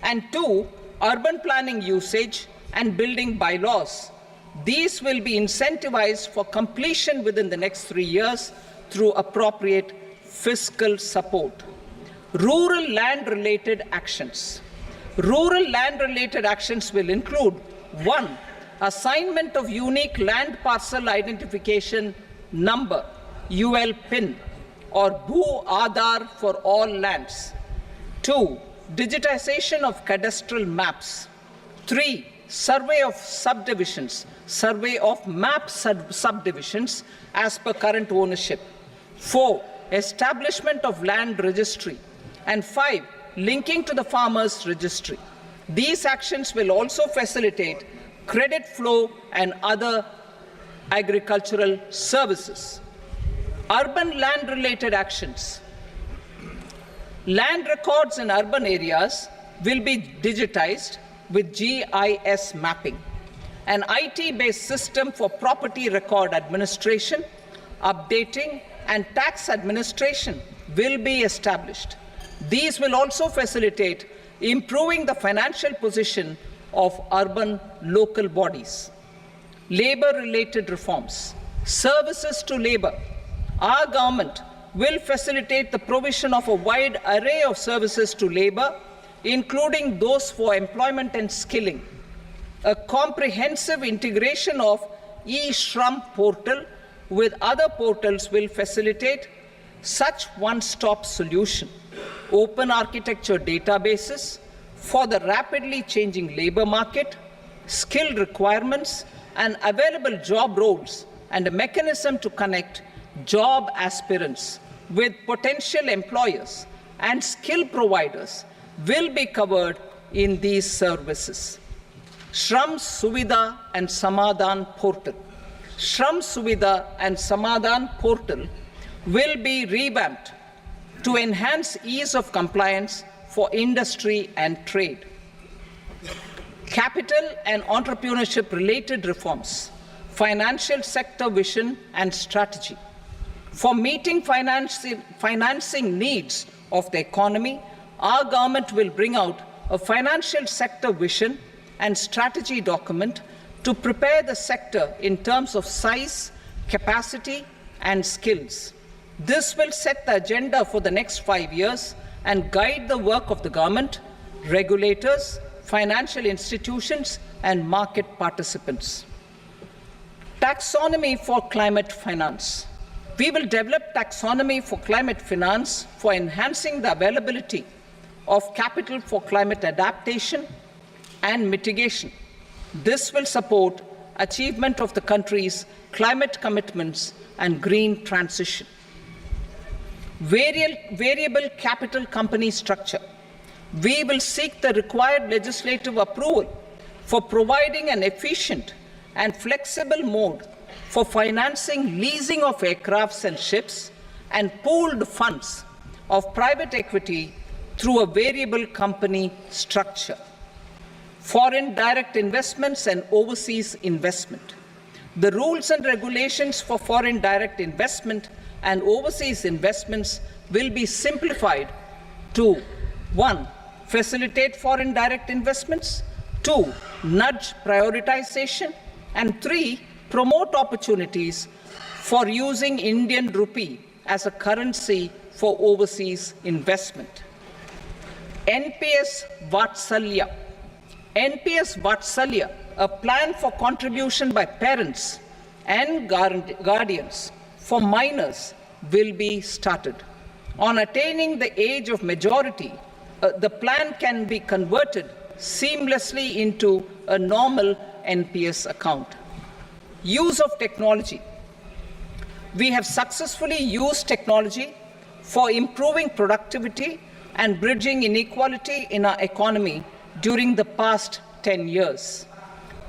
and 2. Urban planning usage and building bylaws. These will be incentivized for completion within the next 3 years through appropriate fiscal support. Rural land-related actions. Rural land-related actions will include 1. Assignment of unique land parcel identification number, UL PIN, or Bhu Aadhaar for all lands. 2. Digitization of cadastral maps. 3. Survey of subdivisions, survey of map subdivisions as per current ownership. 4. Establishment of land registry. And 5. Linking to the farmers registry. These actions will also facilitate credit flow and other agricultural services. Urban land-related actions. Land records in urban areas will be digitized with GIS mapping, an IT-based system for property record administration, updating, and tax administration will be established. These will also facilitate improving the financial position of urban local bodies. Labor-related reforms, services to labor. Our government will facilitate the provision of a wide array of services to labor, including those for employment and skilling. A comprehensive integration of e-Shram portal with other portals will facilitate such one-stop solution. Open architecture databases for the rapidly changing labor market, skill requirements, and available job roles, and a mechanism to connect job aspirants with potential employers and skill providers will be covered in these services. Shram Suvidha and Samadhan portal. Shram Suvidha and Samadhan portal will be revamped to enhance ease of compliance for industry and trade. Capital and entrepreneurship related reforms, financial sector vision and strategy. For meeting financing needs of the economy, our government will bring out a financial sector vision and strategy document to prepare the sector in terms of size, capacity, and skills. This will set the agenda for the next 5 years and guide the work of the government, regulators, financial institutions, and market participants. Taxonomy for climate finance. We will develop taxonomy for climate finance for enhancing the availability of capital for climate adaptation and mitigation. This will support achievement of the country's climate commitments and green transition. Variable capital company structure. We will seek the required legislative approval for providing an efficient and flexible mode for financing leasing of aircrafts and ships and pooled funds of private equity through a variable company structure. Foreign direct investments and overseas investment. The rules and regulations for foreign direct investment and overseas investments will be simplified to 1. Facilitate foreign direct investments, 2. Nudge prioritization, and 3. Promote opportunities for using Indian rupee as a currency for overseas investment. NPS Vatsalya. NPS Vatsalya, a plan for contribution by parents and guardians for minors, will be started. On attaining the age of majority, the plan can be converted seamlessly into a normal NPS account. Use of technology. We have successfully used technology for improving productivity and bridging inequality in our economy during the past 10 years.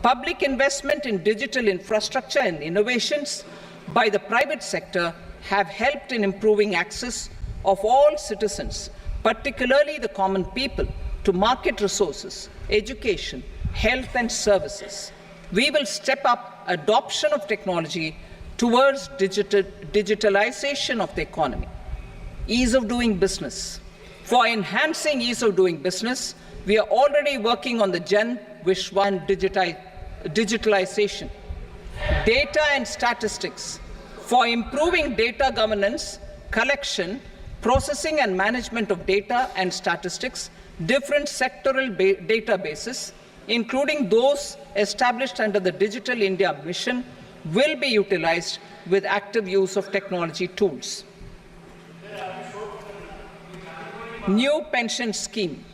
Public investment in digital infrastructure and innovations by the private sector have helped in improving access of all citizens, particularly the common people, to market resources, education, health, and services. We will step up adoption of technology towards digitalization of the economy. Ease of doing business. For enhancing ease of doing business, we are already working on the Jan Vishwan digitalization. Data and statistics. For improving data governance, collection, processing and management of data and statistics, different sectoral databases, including those established under the Digital India Mission, will be utilized with active use of technology tools. New pension scheme.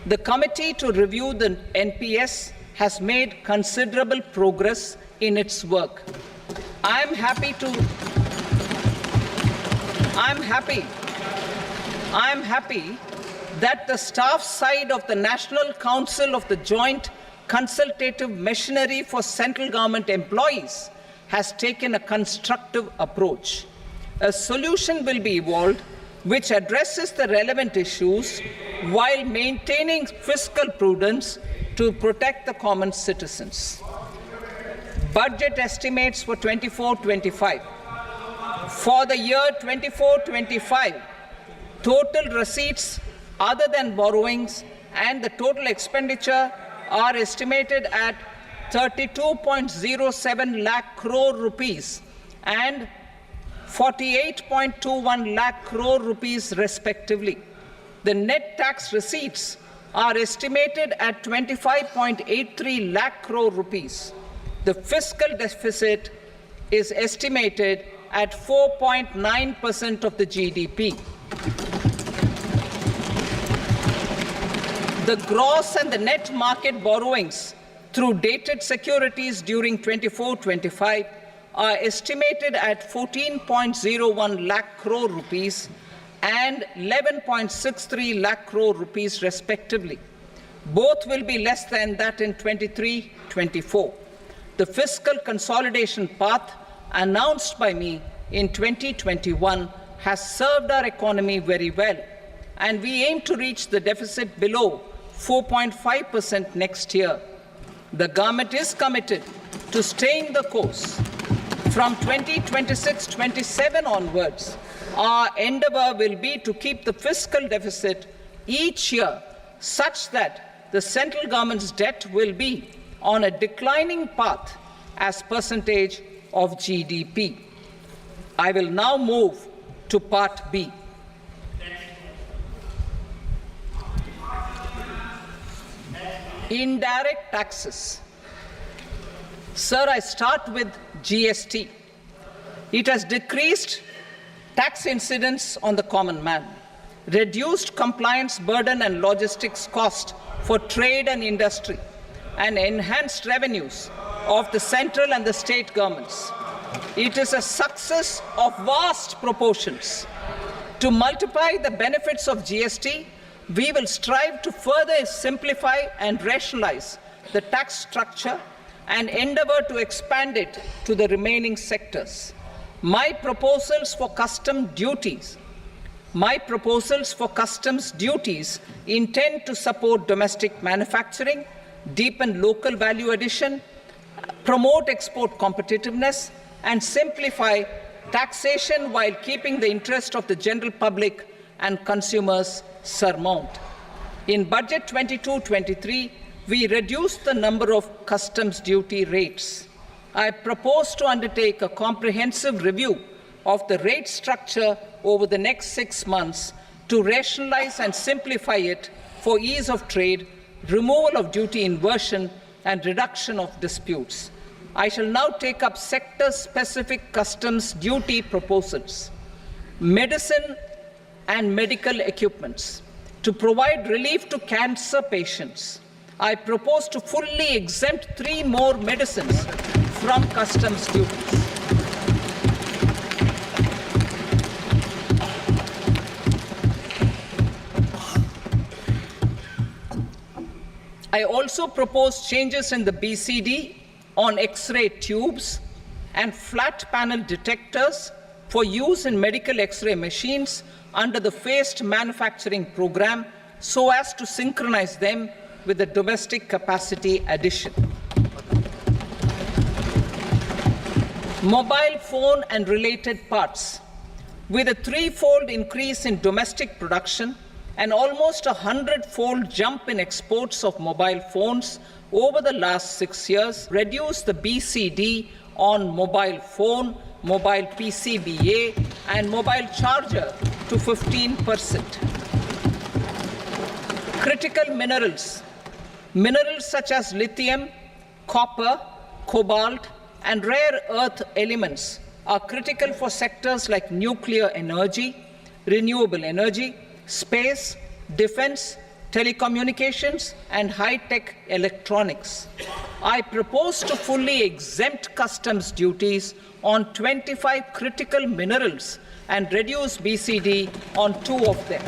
The committee to review the NPS has made considerable progress in its work. I'm happy that the staff side of the National Council of the Joint Consultative Machinery for Central Government Employees has taken a constructive approach. A solution will be evolved which addresses the relevant issues while maintaining fiscal prudence to protect the common citizens. Budget estimates for 24-25. For the year 24-25, total receipts other than borrowings and the total expenditure are estimated at 32.07 lakh crore rupees and 48.21 lakh crore rupees respectively. The net tax receipts are estimated at 25.83 lakh crore rupees. The fiscal deficit is estimated at 4.9% of the GDP. The gross and the net market borrowings through dated securities during 24-25 are estimated at 14.01 lakh crore rupees and 11.63 lakh crore rupees respectively. Both will be less than that in 23-24. The fiscal consolidation path announced by me in 2021 has served our economy very well, and we aim to reach the deficit below 4.5% next year. The government is committed to staying the course. From 2026-27 onwards, our endeavor will be to keep the fiscal deficit each year such that the central government's debt will be on a declining path as percentage of GDP. I will now move to Part B. Indirect taxes. Sir, I start with GST. It has decreased tax incidence on the common man, reduced compliance burden and logistics cost for trade and industry, and enhanced revenues of the central and the state governments. It is a success of vast proportions. To multiply the benefits of GST, we will strive to further simplify and rationalize the tax structure and endeavor to expand it to the remaining sectors. My proposals for customs duties intend to support domestic manufacturing, deepen local value addition, promote export competitiveness, and simplify taxation while keeping the interest of the general public and consumers surmount. In Budget 22-23, we reduced the number of customs duty rates. I propose to undertake a comprehensive review of the rate structure over the next 6 months to rationalize and simplify it for ease of trade, removal of duty inversion, and reduction of disputes. I shall now take up sector-specific customs duty proposals. Medicine and medical equipments. To provide relief to cancer patients, I propose to fully exempt 3 more medicines from customs duties. I also propose changes in the BCD on X-ray tubes and flat panel detectors for use in medical X-ray machines under the phased manufacturing program so as to synchronize them with the domestic capacity addition. Mobile phone and related parts. With a 3-fold increase in domestic production and almost a 100-fold jump in exports of mobile phones over the last 6 years, reduce the BCD on mobile phone, mobile PCBA, and mobile charger to 15%. Critical minerals. Minerals such as lithium, copper, cobalt, and rare earth elements are critical for sectors like nuclear energy, renewable energy, space, defense, telecommunications, and high-tech electronics. I propose to fully exempt customs duties on 25 critical minerals and reduce BCD on 2 of them.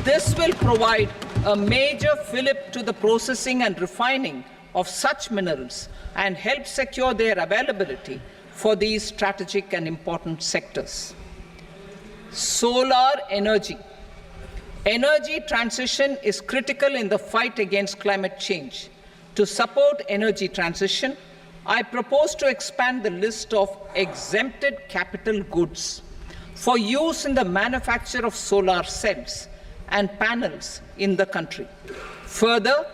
This will provide a major fillip to the processing and refining of such minerals and help secure their availability for these strategic and important sectors. Solar energy. Energy transition is critical in the fight against climate change. To support energy transition, I propose to expand the list of exempted capital goods for use in the manufacture of solar cells and panels in the country. Further,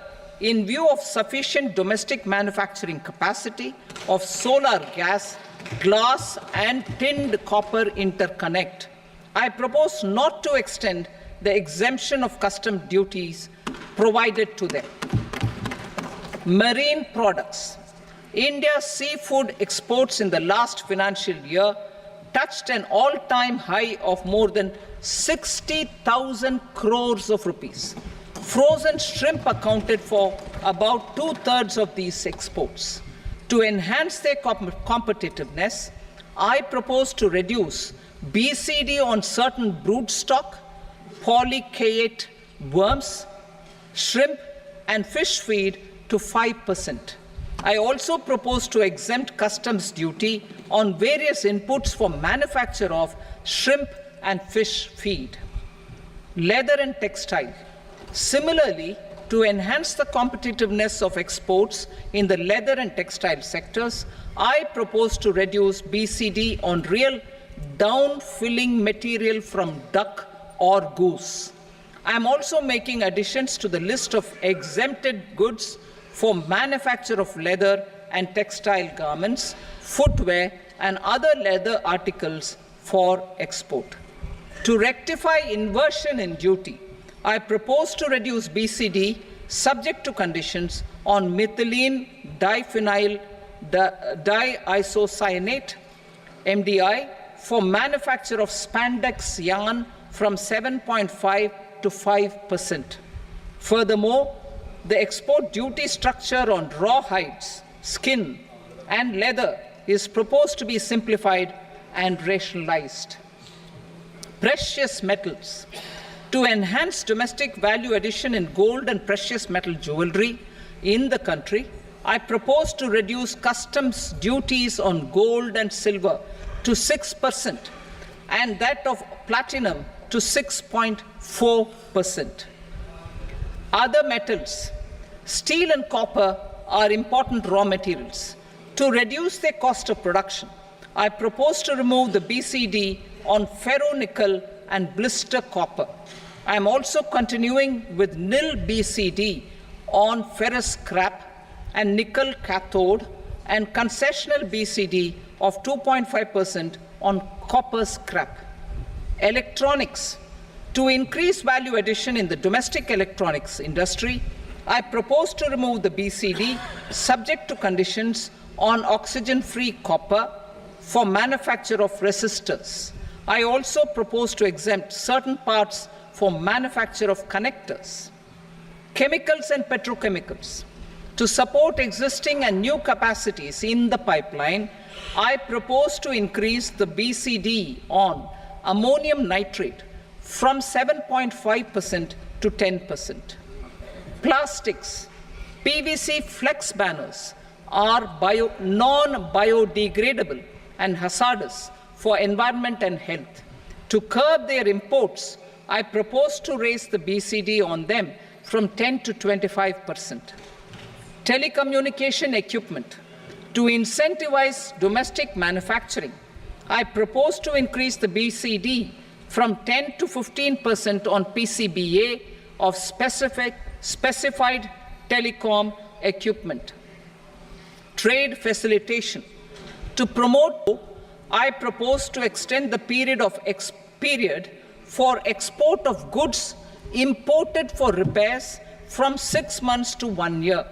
in view of sufficient domestic manufacturing capacity of solar gas, glass and tinned copper interconnect, I propose not to extend the exemption of custom duties provided to them. Marine products. India's seafood exports in the last financial year touched an all-time high of more than 60,000 crores of rupees. Frozen shrimp accounted for about 2/3 of these exports. To enhance their competitiveness, I propose to reduce BCD on certain broodstock, polychaete worms, shrimp, and fish feed to 5%. I also propose to exempt customs duty on various inputs for manufacture of shrimp and fish feed. Leather and textile. Similarly, to enhance the competitiveness of exports in the leather and textile sectors, I propose to reduce BCD on real down-filling material from duck or goose. I am also making additions to the list of exempted goods for manufacture of leather and textile garments, footwear, and other leather articles for export. To rectify inversion in duty, I propose to reduce BCD subject to conditions on methylene diphenyl diisocyanate, MDI, for manufacture of spandex yarn from 7.5 to 5%. Furthermore, the export duty structure on raw hides, skin, and leather is proposed to be simplified and rationalized. Precious metals. To enhance domestic value addition in gold and precious metal jewelry in the country, I propose to reduce customs duties on gold and silver to 6% and that of platinum to 6.4%. Other metals. Steel and copper are important raw materials. To reduce their cost of production, I propose to remove the BCD on ferronickel and blister copper. I am also continuing with nil BCD on ferrous scrap and nickel cathode and concessional BCD of 2.5% on copper scrap. Electronics. To increase value addition in the domestic electronics industry, I propose to remove the BCD subject to conditions on oxygen-free copper for manufacture of resistors. I also propose to exempt certain parts for manufacture of connectors. Chemicals and petrochemicals. To support existing and new capacities in the pipeline, I propose to increase the BCD on ammonium nitrate from 7.5% to 10%. Plastics. PVC flex banners are non-biodegradable and hazardous for environment and health. To curb their imports, I propose to raise the BCD on them from 10 to 25%. Telecommunication equipment. To incentivize domestic manufacturing, I propose to increase the BCD from 10 to 15% on PCBA of specified telecom equipment. Trade facilitation. To promote, I propose to extend the period for export of goods imported for repairs from 6 months to 1 year.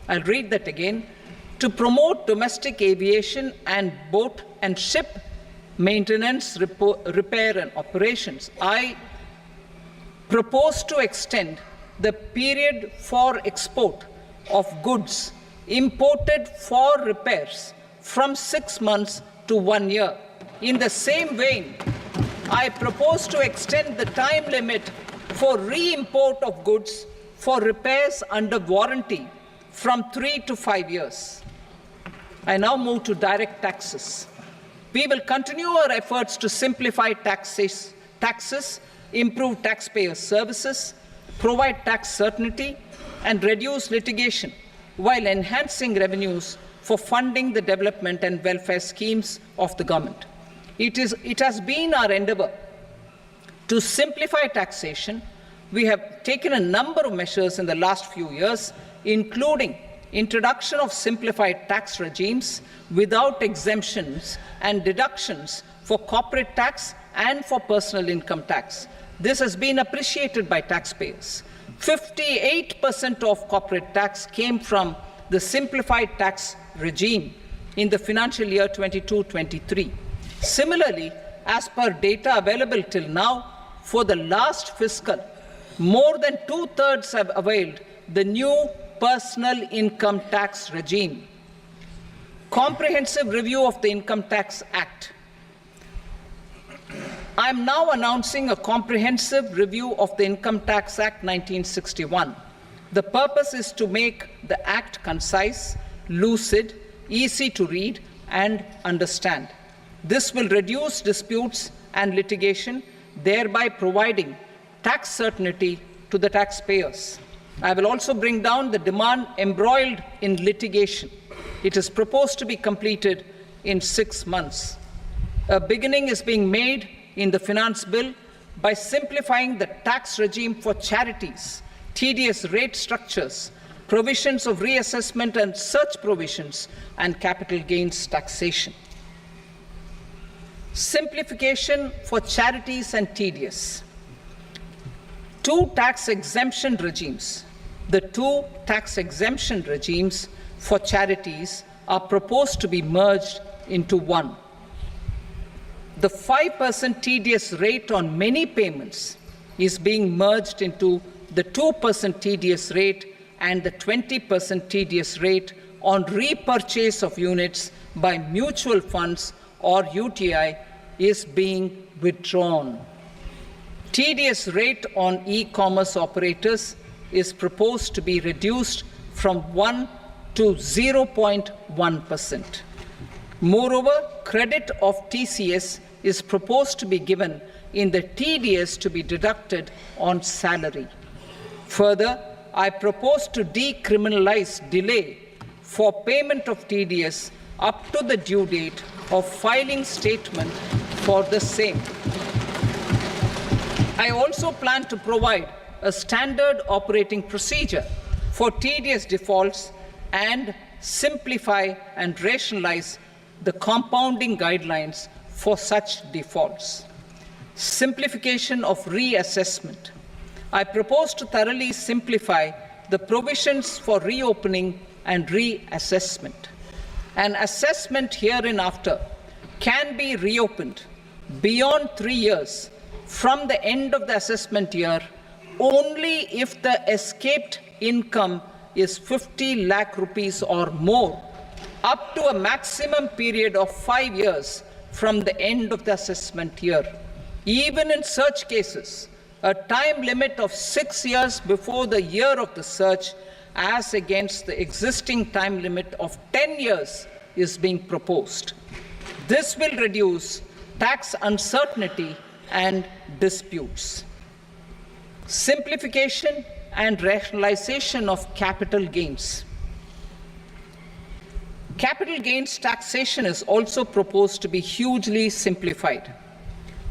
I'll read that again. To promote domestic aviation and boat and ship maintenance, repair and operations, I propose to extend the period for export of goods imported for repairs from 6 months to 1 year. In the same vein, I propose to extend the time limit for re-import of goods for repairs under warranty from 3 to 5 years. I now move to direct taxes. We will continue our efforts to simplify taxes, improve taxpayer services, provide tax certainty, and reduce litigation while enhancing revenues for funding the development and welfare schemes of the government. It has been our endeavour to simplify taxation. We have taken a number of measures in the last few years, including introduction of simplified tax regimes without exemptions and deductions for corporate tax and for personal income tax. This has been appreciated by taxpayers. 58% of corporate tax came from the simplified tax regime in the financial year 22-23. Similarly, as per data available till now, for the last fiscal, more than 2/3 have availed the new personal income tax regime. Comprehensive review of the Income Tax Act. I am now announcing a comprehensive review of the Income Tax Act 1961. The purpose is to make the Act concise, lucid, easy to read and understand. This will reduce disputes and litigation, thereby providing tax certainty to the taxpayers. I will also bring down the demand embroiled in litigation. It is proposed to be completed in 6 months. A beginning is being made in the Finance Bill by simplifying the tax regime for charities, tedious rate structures, provisions of reassessment and such provisions, and capital gains taxation. Simplification for charities and tedious. The two tax exemption regimes for charities are proposed to be merged into one. The 5% tedious rate on many payments is being merged into the 2% tedious rate, and the 20% tedious rate on repurchase of units by mutual funds or UTI is being withdrawn. Tedious rate on e-commerce operators is proposed to be reduced from 1 to 0.1%. Moreover, credit of TCS is proposed to be given in the TDS to be deducted on salary. Further, I propose to decriminalize delay for payment of TDS up to the due date of filing statement for the same. I also plan to provide a standard operating procedure for TDS defaults and simplify and rationalize the compounding guidelines for such defaults. Simplification of reassessment. I propose to thoroughly simplify the provisions for reopening and reassessment. An assessment hereinafter can be reopened beyond 3 years from the end of the assessment year only if the escaped income is 50 lakh rupees or more, up to a maximum period of 5 years from the end of the assessment year. Even in such cases, a time limit of 6 years before the year of the search, as against the existing time limit of 10 years, is being proposed. This will reduce tax uncertainty and disputes. Simplification and rationalization of capital gains. Capital gains taxation is also proposed to be hugely simplified.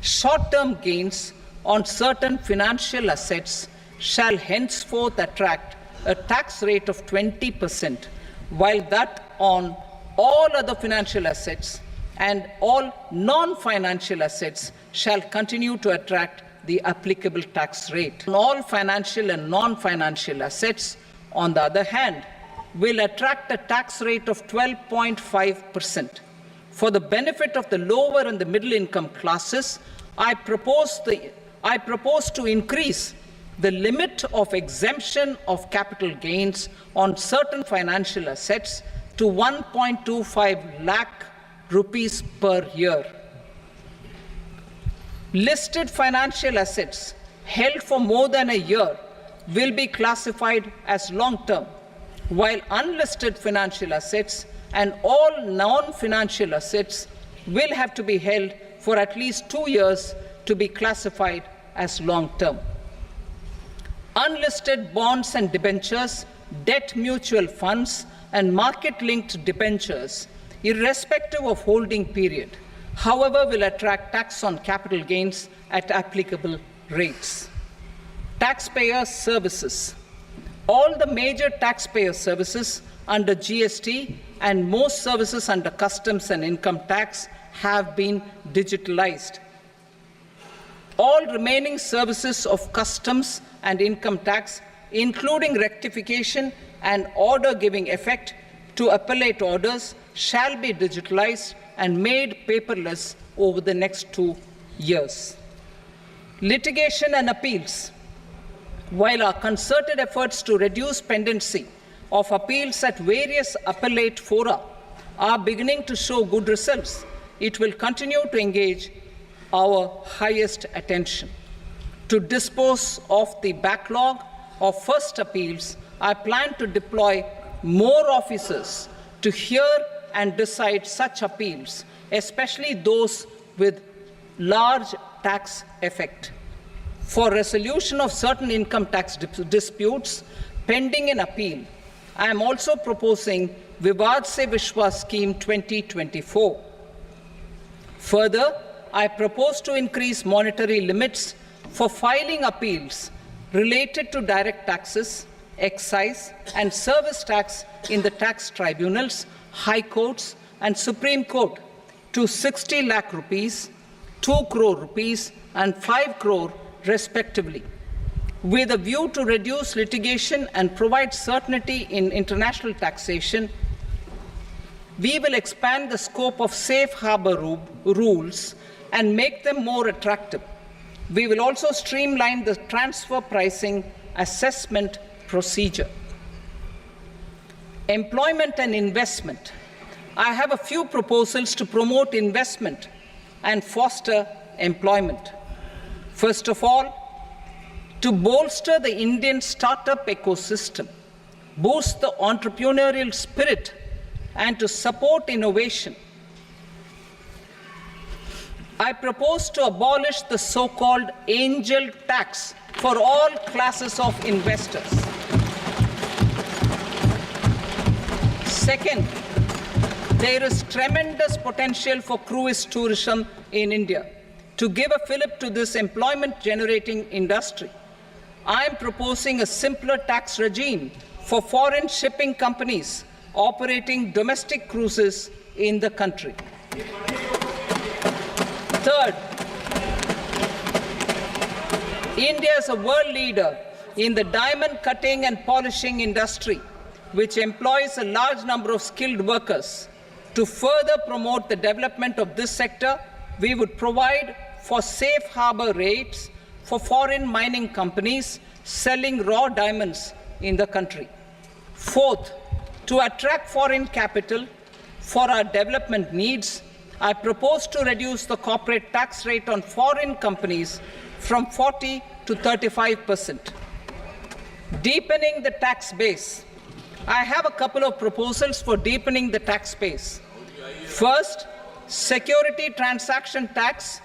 Short-term gains on certain financial assets shall henceforth attract a tax rate of 20%, while that on all other financial assets and all non-financial assets shall continue to attract the applicable tax rate. All financial and non-financial assets, on the other hand, will attract a tax rate of 12.5%. For the benefit of the lower and the middle income classes, I propose to increase the limit of exemption of capital gains on certain financial assets to 1.25 lakh rupees per year. Listed financial assets held for more than a year will be classified as long-term, while unlisted financial assets and all non-financial assets will have to be held for at least 2 years to be classified as long-term. Unlisted bonds and debentures, debt mutual funds, and market-linked debentures, irrespective of holding period, however, will attract tax on capital gains at applicable rates. Taxpayer services. All the major taxpayer services under GST and most services under customs and income tax have been digitalized. All remaining services of customs and income tax, including rectification and order giving effect to appellate orders, shall be digitalized and made paperless over the next 2 years. Litigation and appeals. While our concerted efforts to reduce pendency of appeals at various appellate fora are beginning to show good results, it will continue to engage our highest attention. To dispose of the backlog of first appeals, I plan to deploy more officers to hear and decide such appeals, especially those with large tax effect. For resolution of certain income tax disputes pending in appeal, I am also proposing Vivad Se Vishwas Scheme 2024. Further, I propose to increase monetary limits for filing appeals related to direct taxes, excise, and service tax in the tax tribunals, high courts, and Supreme Court to 60 lakh rupees, 2 crore rupees, and 5 crore respectively, with a view to reduce litigation and provide certainty in international taxation. We will expand the scope of safe harbor rules and make them more attractive. We will also streamline the transfer pricing assessment procedure. Employment and investment. I have a few proposals to promote investment and foster employment. First of all, to bolster the Indian startup ecosystem, boost the entrepreneurial spirit, and to support innovation, I propose to abolish the so-called angel tax for all classes of investors. Second, there is tremendous potential for cruise tourism in India. To give a fillip to this employment-generating industry, I am proposing a simpler tax regime for foreign shipping companies operating domestic cruises in the country. Third, India is a world leader in the diamond cutting and polishing industry, which employs a large number of skilled workers. To further promote the development of this sector, we would provide for safe harbor rates for foreign mining companies selling raw diamonds in the country. Fourth, to attract foreign capital for our development needs, I propose to reduce the corporate tax rate on foreign companies from 40 to 35%. Deepening the tax base. I have a couple of proposals for deepening the tax base. First, security transaction tax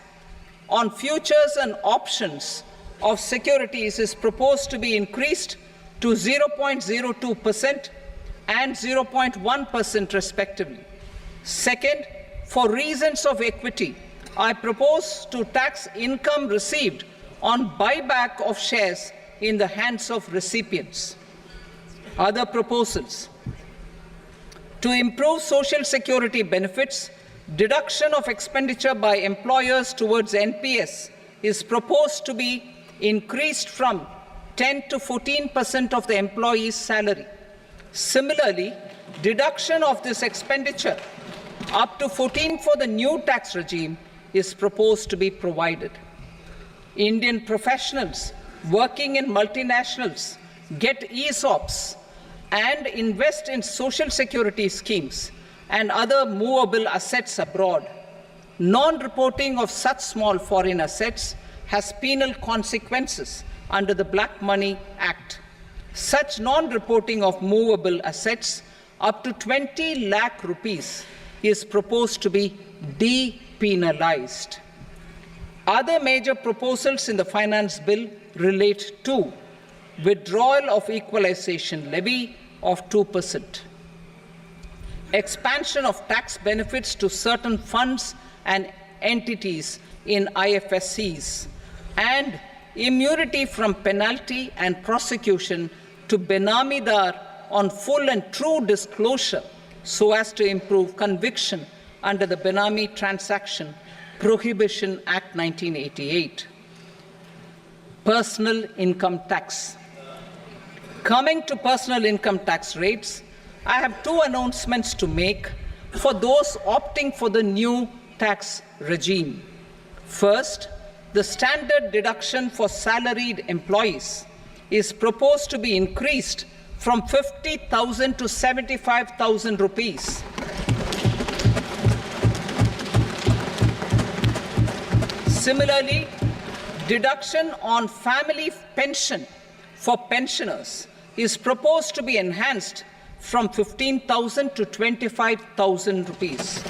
on futures and options of securities is proposed to be increased to 0.02% and 0.1% respectively. Second, for reasons of equity, I propose to tax income received on buyback of shares in the hands of recipients. Other proposals. To improve social security benefits, deduction of expenditure by employers towards NPS is proposed to be increased from 10 to 14% of the employee's salary. Similarly, deduction of this expenditure up to 14 for the new tax regime is proposed to be provided. Indian professionals working in multinationals get ESOPs and invest in social security schemes and other movable assets abroad. Non-reporting of such small foreign assets has penal consequences under the Black Money Act. Such non-reporting of movable assets up to 20 lakh rupees is proposed to be depenalized. Other major proposals in the finance bill relate to withdrawal of equalization levy of 2%, expansion of tax benefits to certain funds and entities in IFSCs, and immunity from penalty and prosecution to Benamidar on full and true disclosure so as to improve conviction under the Benami Transaction Prohibition Act 1988. Personal income tax. Coming to personal income tax rates, I have two announcements to make for those opting for the new tax regime. First, the standard deduction for salaried employees is proposed to be increased from 50,000 to 75,000 rupees. Similarly, deduction on family pension for pensioners is proposed to be enhanced from 15,000 to 25,000 rupees.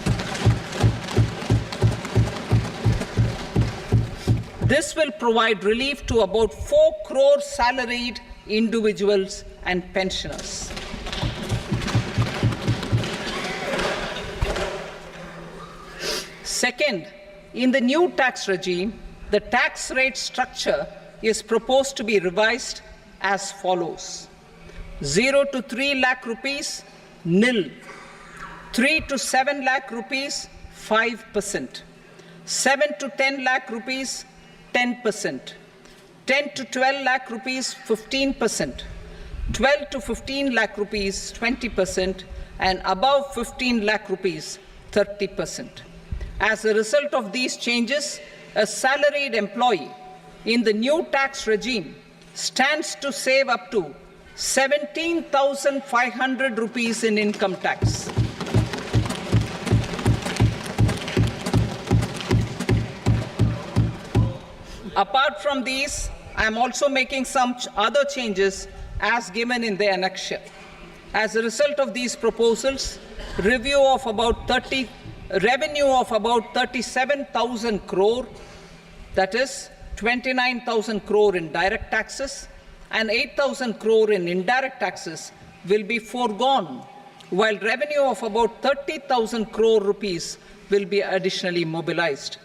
This will provide relief to about 4 crore salaried individuals and pensioners. Second, in the new tax regime, the tax rate structure is proposed to be revised as follows: 0 to 3 lakh rupees, nil; 3 to 7 lakh rupees, 5%; 7 to 10 lakh rupees, 10%; 10 to 12 lakh rupees, 15%; 12 to 15 lakh rupees, 20%; and above 15 lakh rupees, 30%. As a result of these changes, a salaried employee in the new tax regime stands to save up to 17,500 rupees in income tax. Apart from these, I am also making some other changes as given in the annexure. As a result of these proposals, revenue of about 37,000 crore, that is 29,000 crore in direct taxes and 8,000 crore in indirect taxes, will be foregone, while revenue of about 30,000 crore rupees will be additionally mobilized.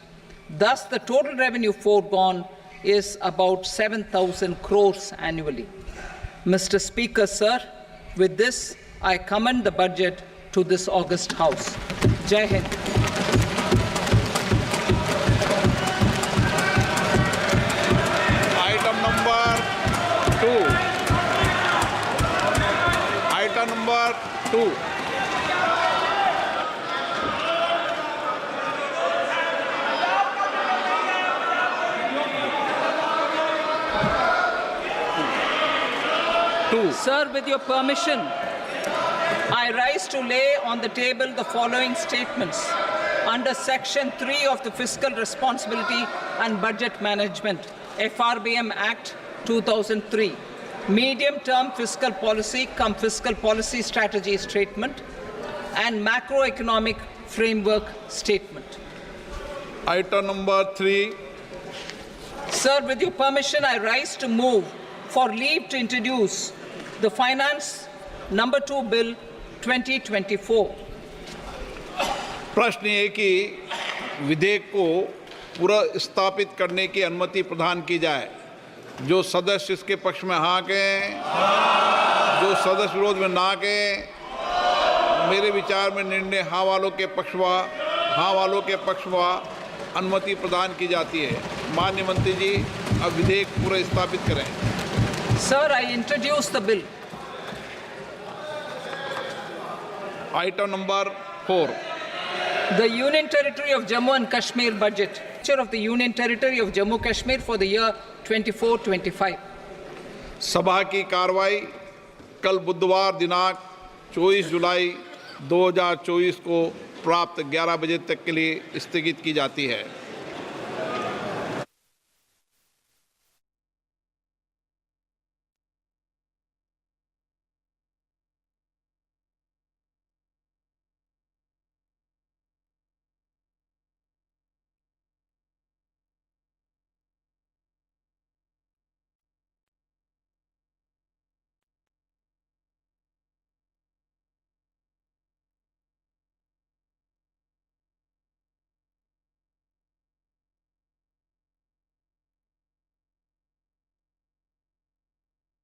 Thus, the total revenue foregone is about 7,000 crores annually. Mr. Speaker, sir, with this, I commend the budget to this august House. Jai Hind. Item number 2. Item number 2. Sir, with your permission, I rise to lay on the table the following statements under Section 3 of the Fiscal Responsibility and Budget Management, FRBM Act 2003, Medium-Term Fiscal Policy cum Fiscal Policy Strategy Statement, and Macroeconomic Framework Statement. Item number 3. Sir, with your permission, I rise to move for leave to introduce the Finance Number 2 Bill 2024. प्रश्न ये कि विधेयक को पुनर्स्थापित करने की अनुमति प्रदान की जाए। जो सदस्य इसके पक्ष में हाँ कहें, जो सदस्य विरोध में ना कहें। मेरे विचार में निर्णय हाँ वालों के पक्ष में अनुमति प्रदान की जाती है। माननीय मंत्री जी, अब विधेयक पुनर्स्थापित करें। Sir, I introduce the bill. Item number 4. The Union Territory of Jammu and Kashmir budget. Picture of the Union Territory of Jammu Kashmir for the year 24-25. सभा की कार्रवाई कल बुधवार दिनांक 24 जुलाई 2024 को प्राप्त 11 बजे तक के लिए स्थगित की जाती है।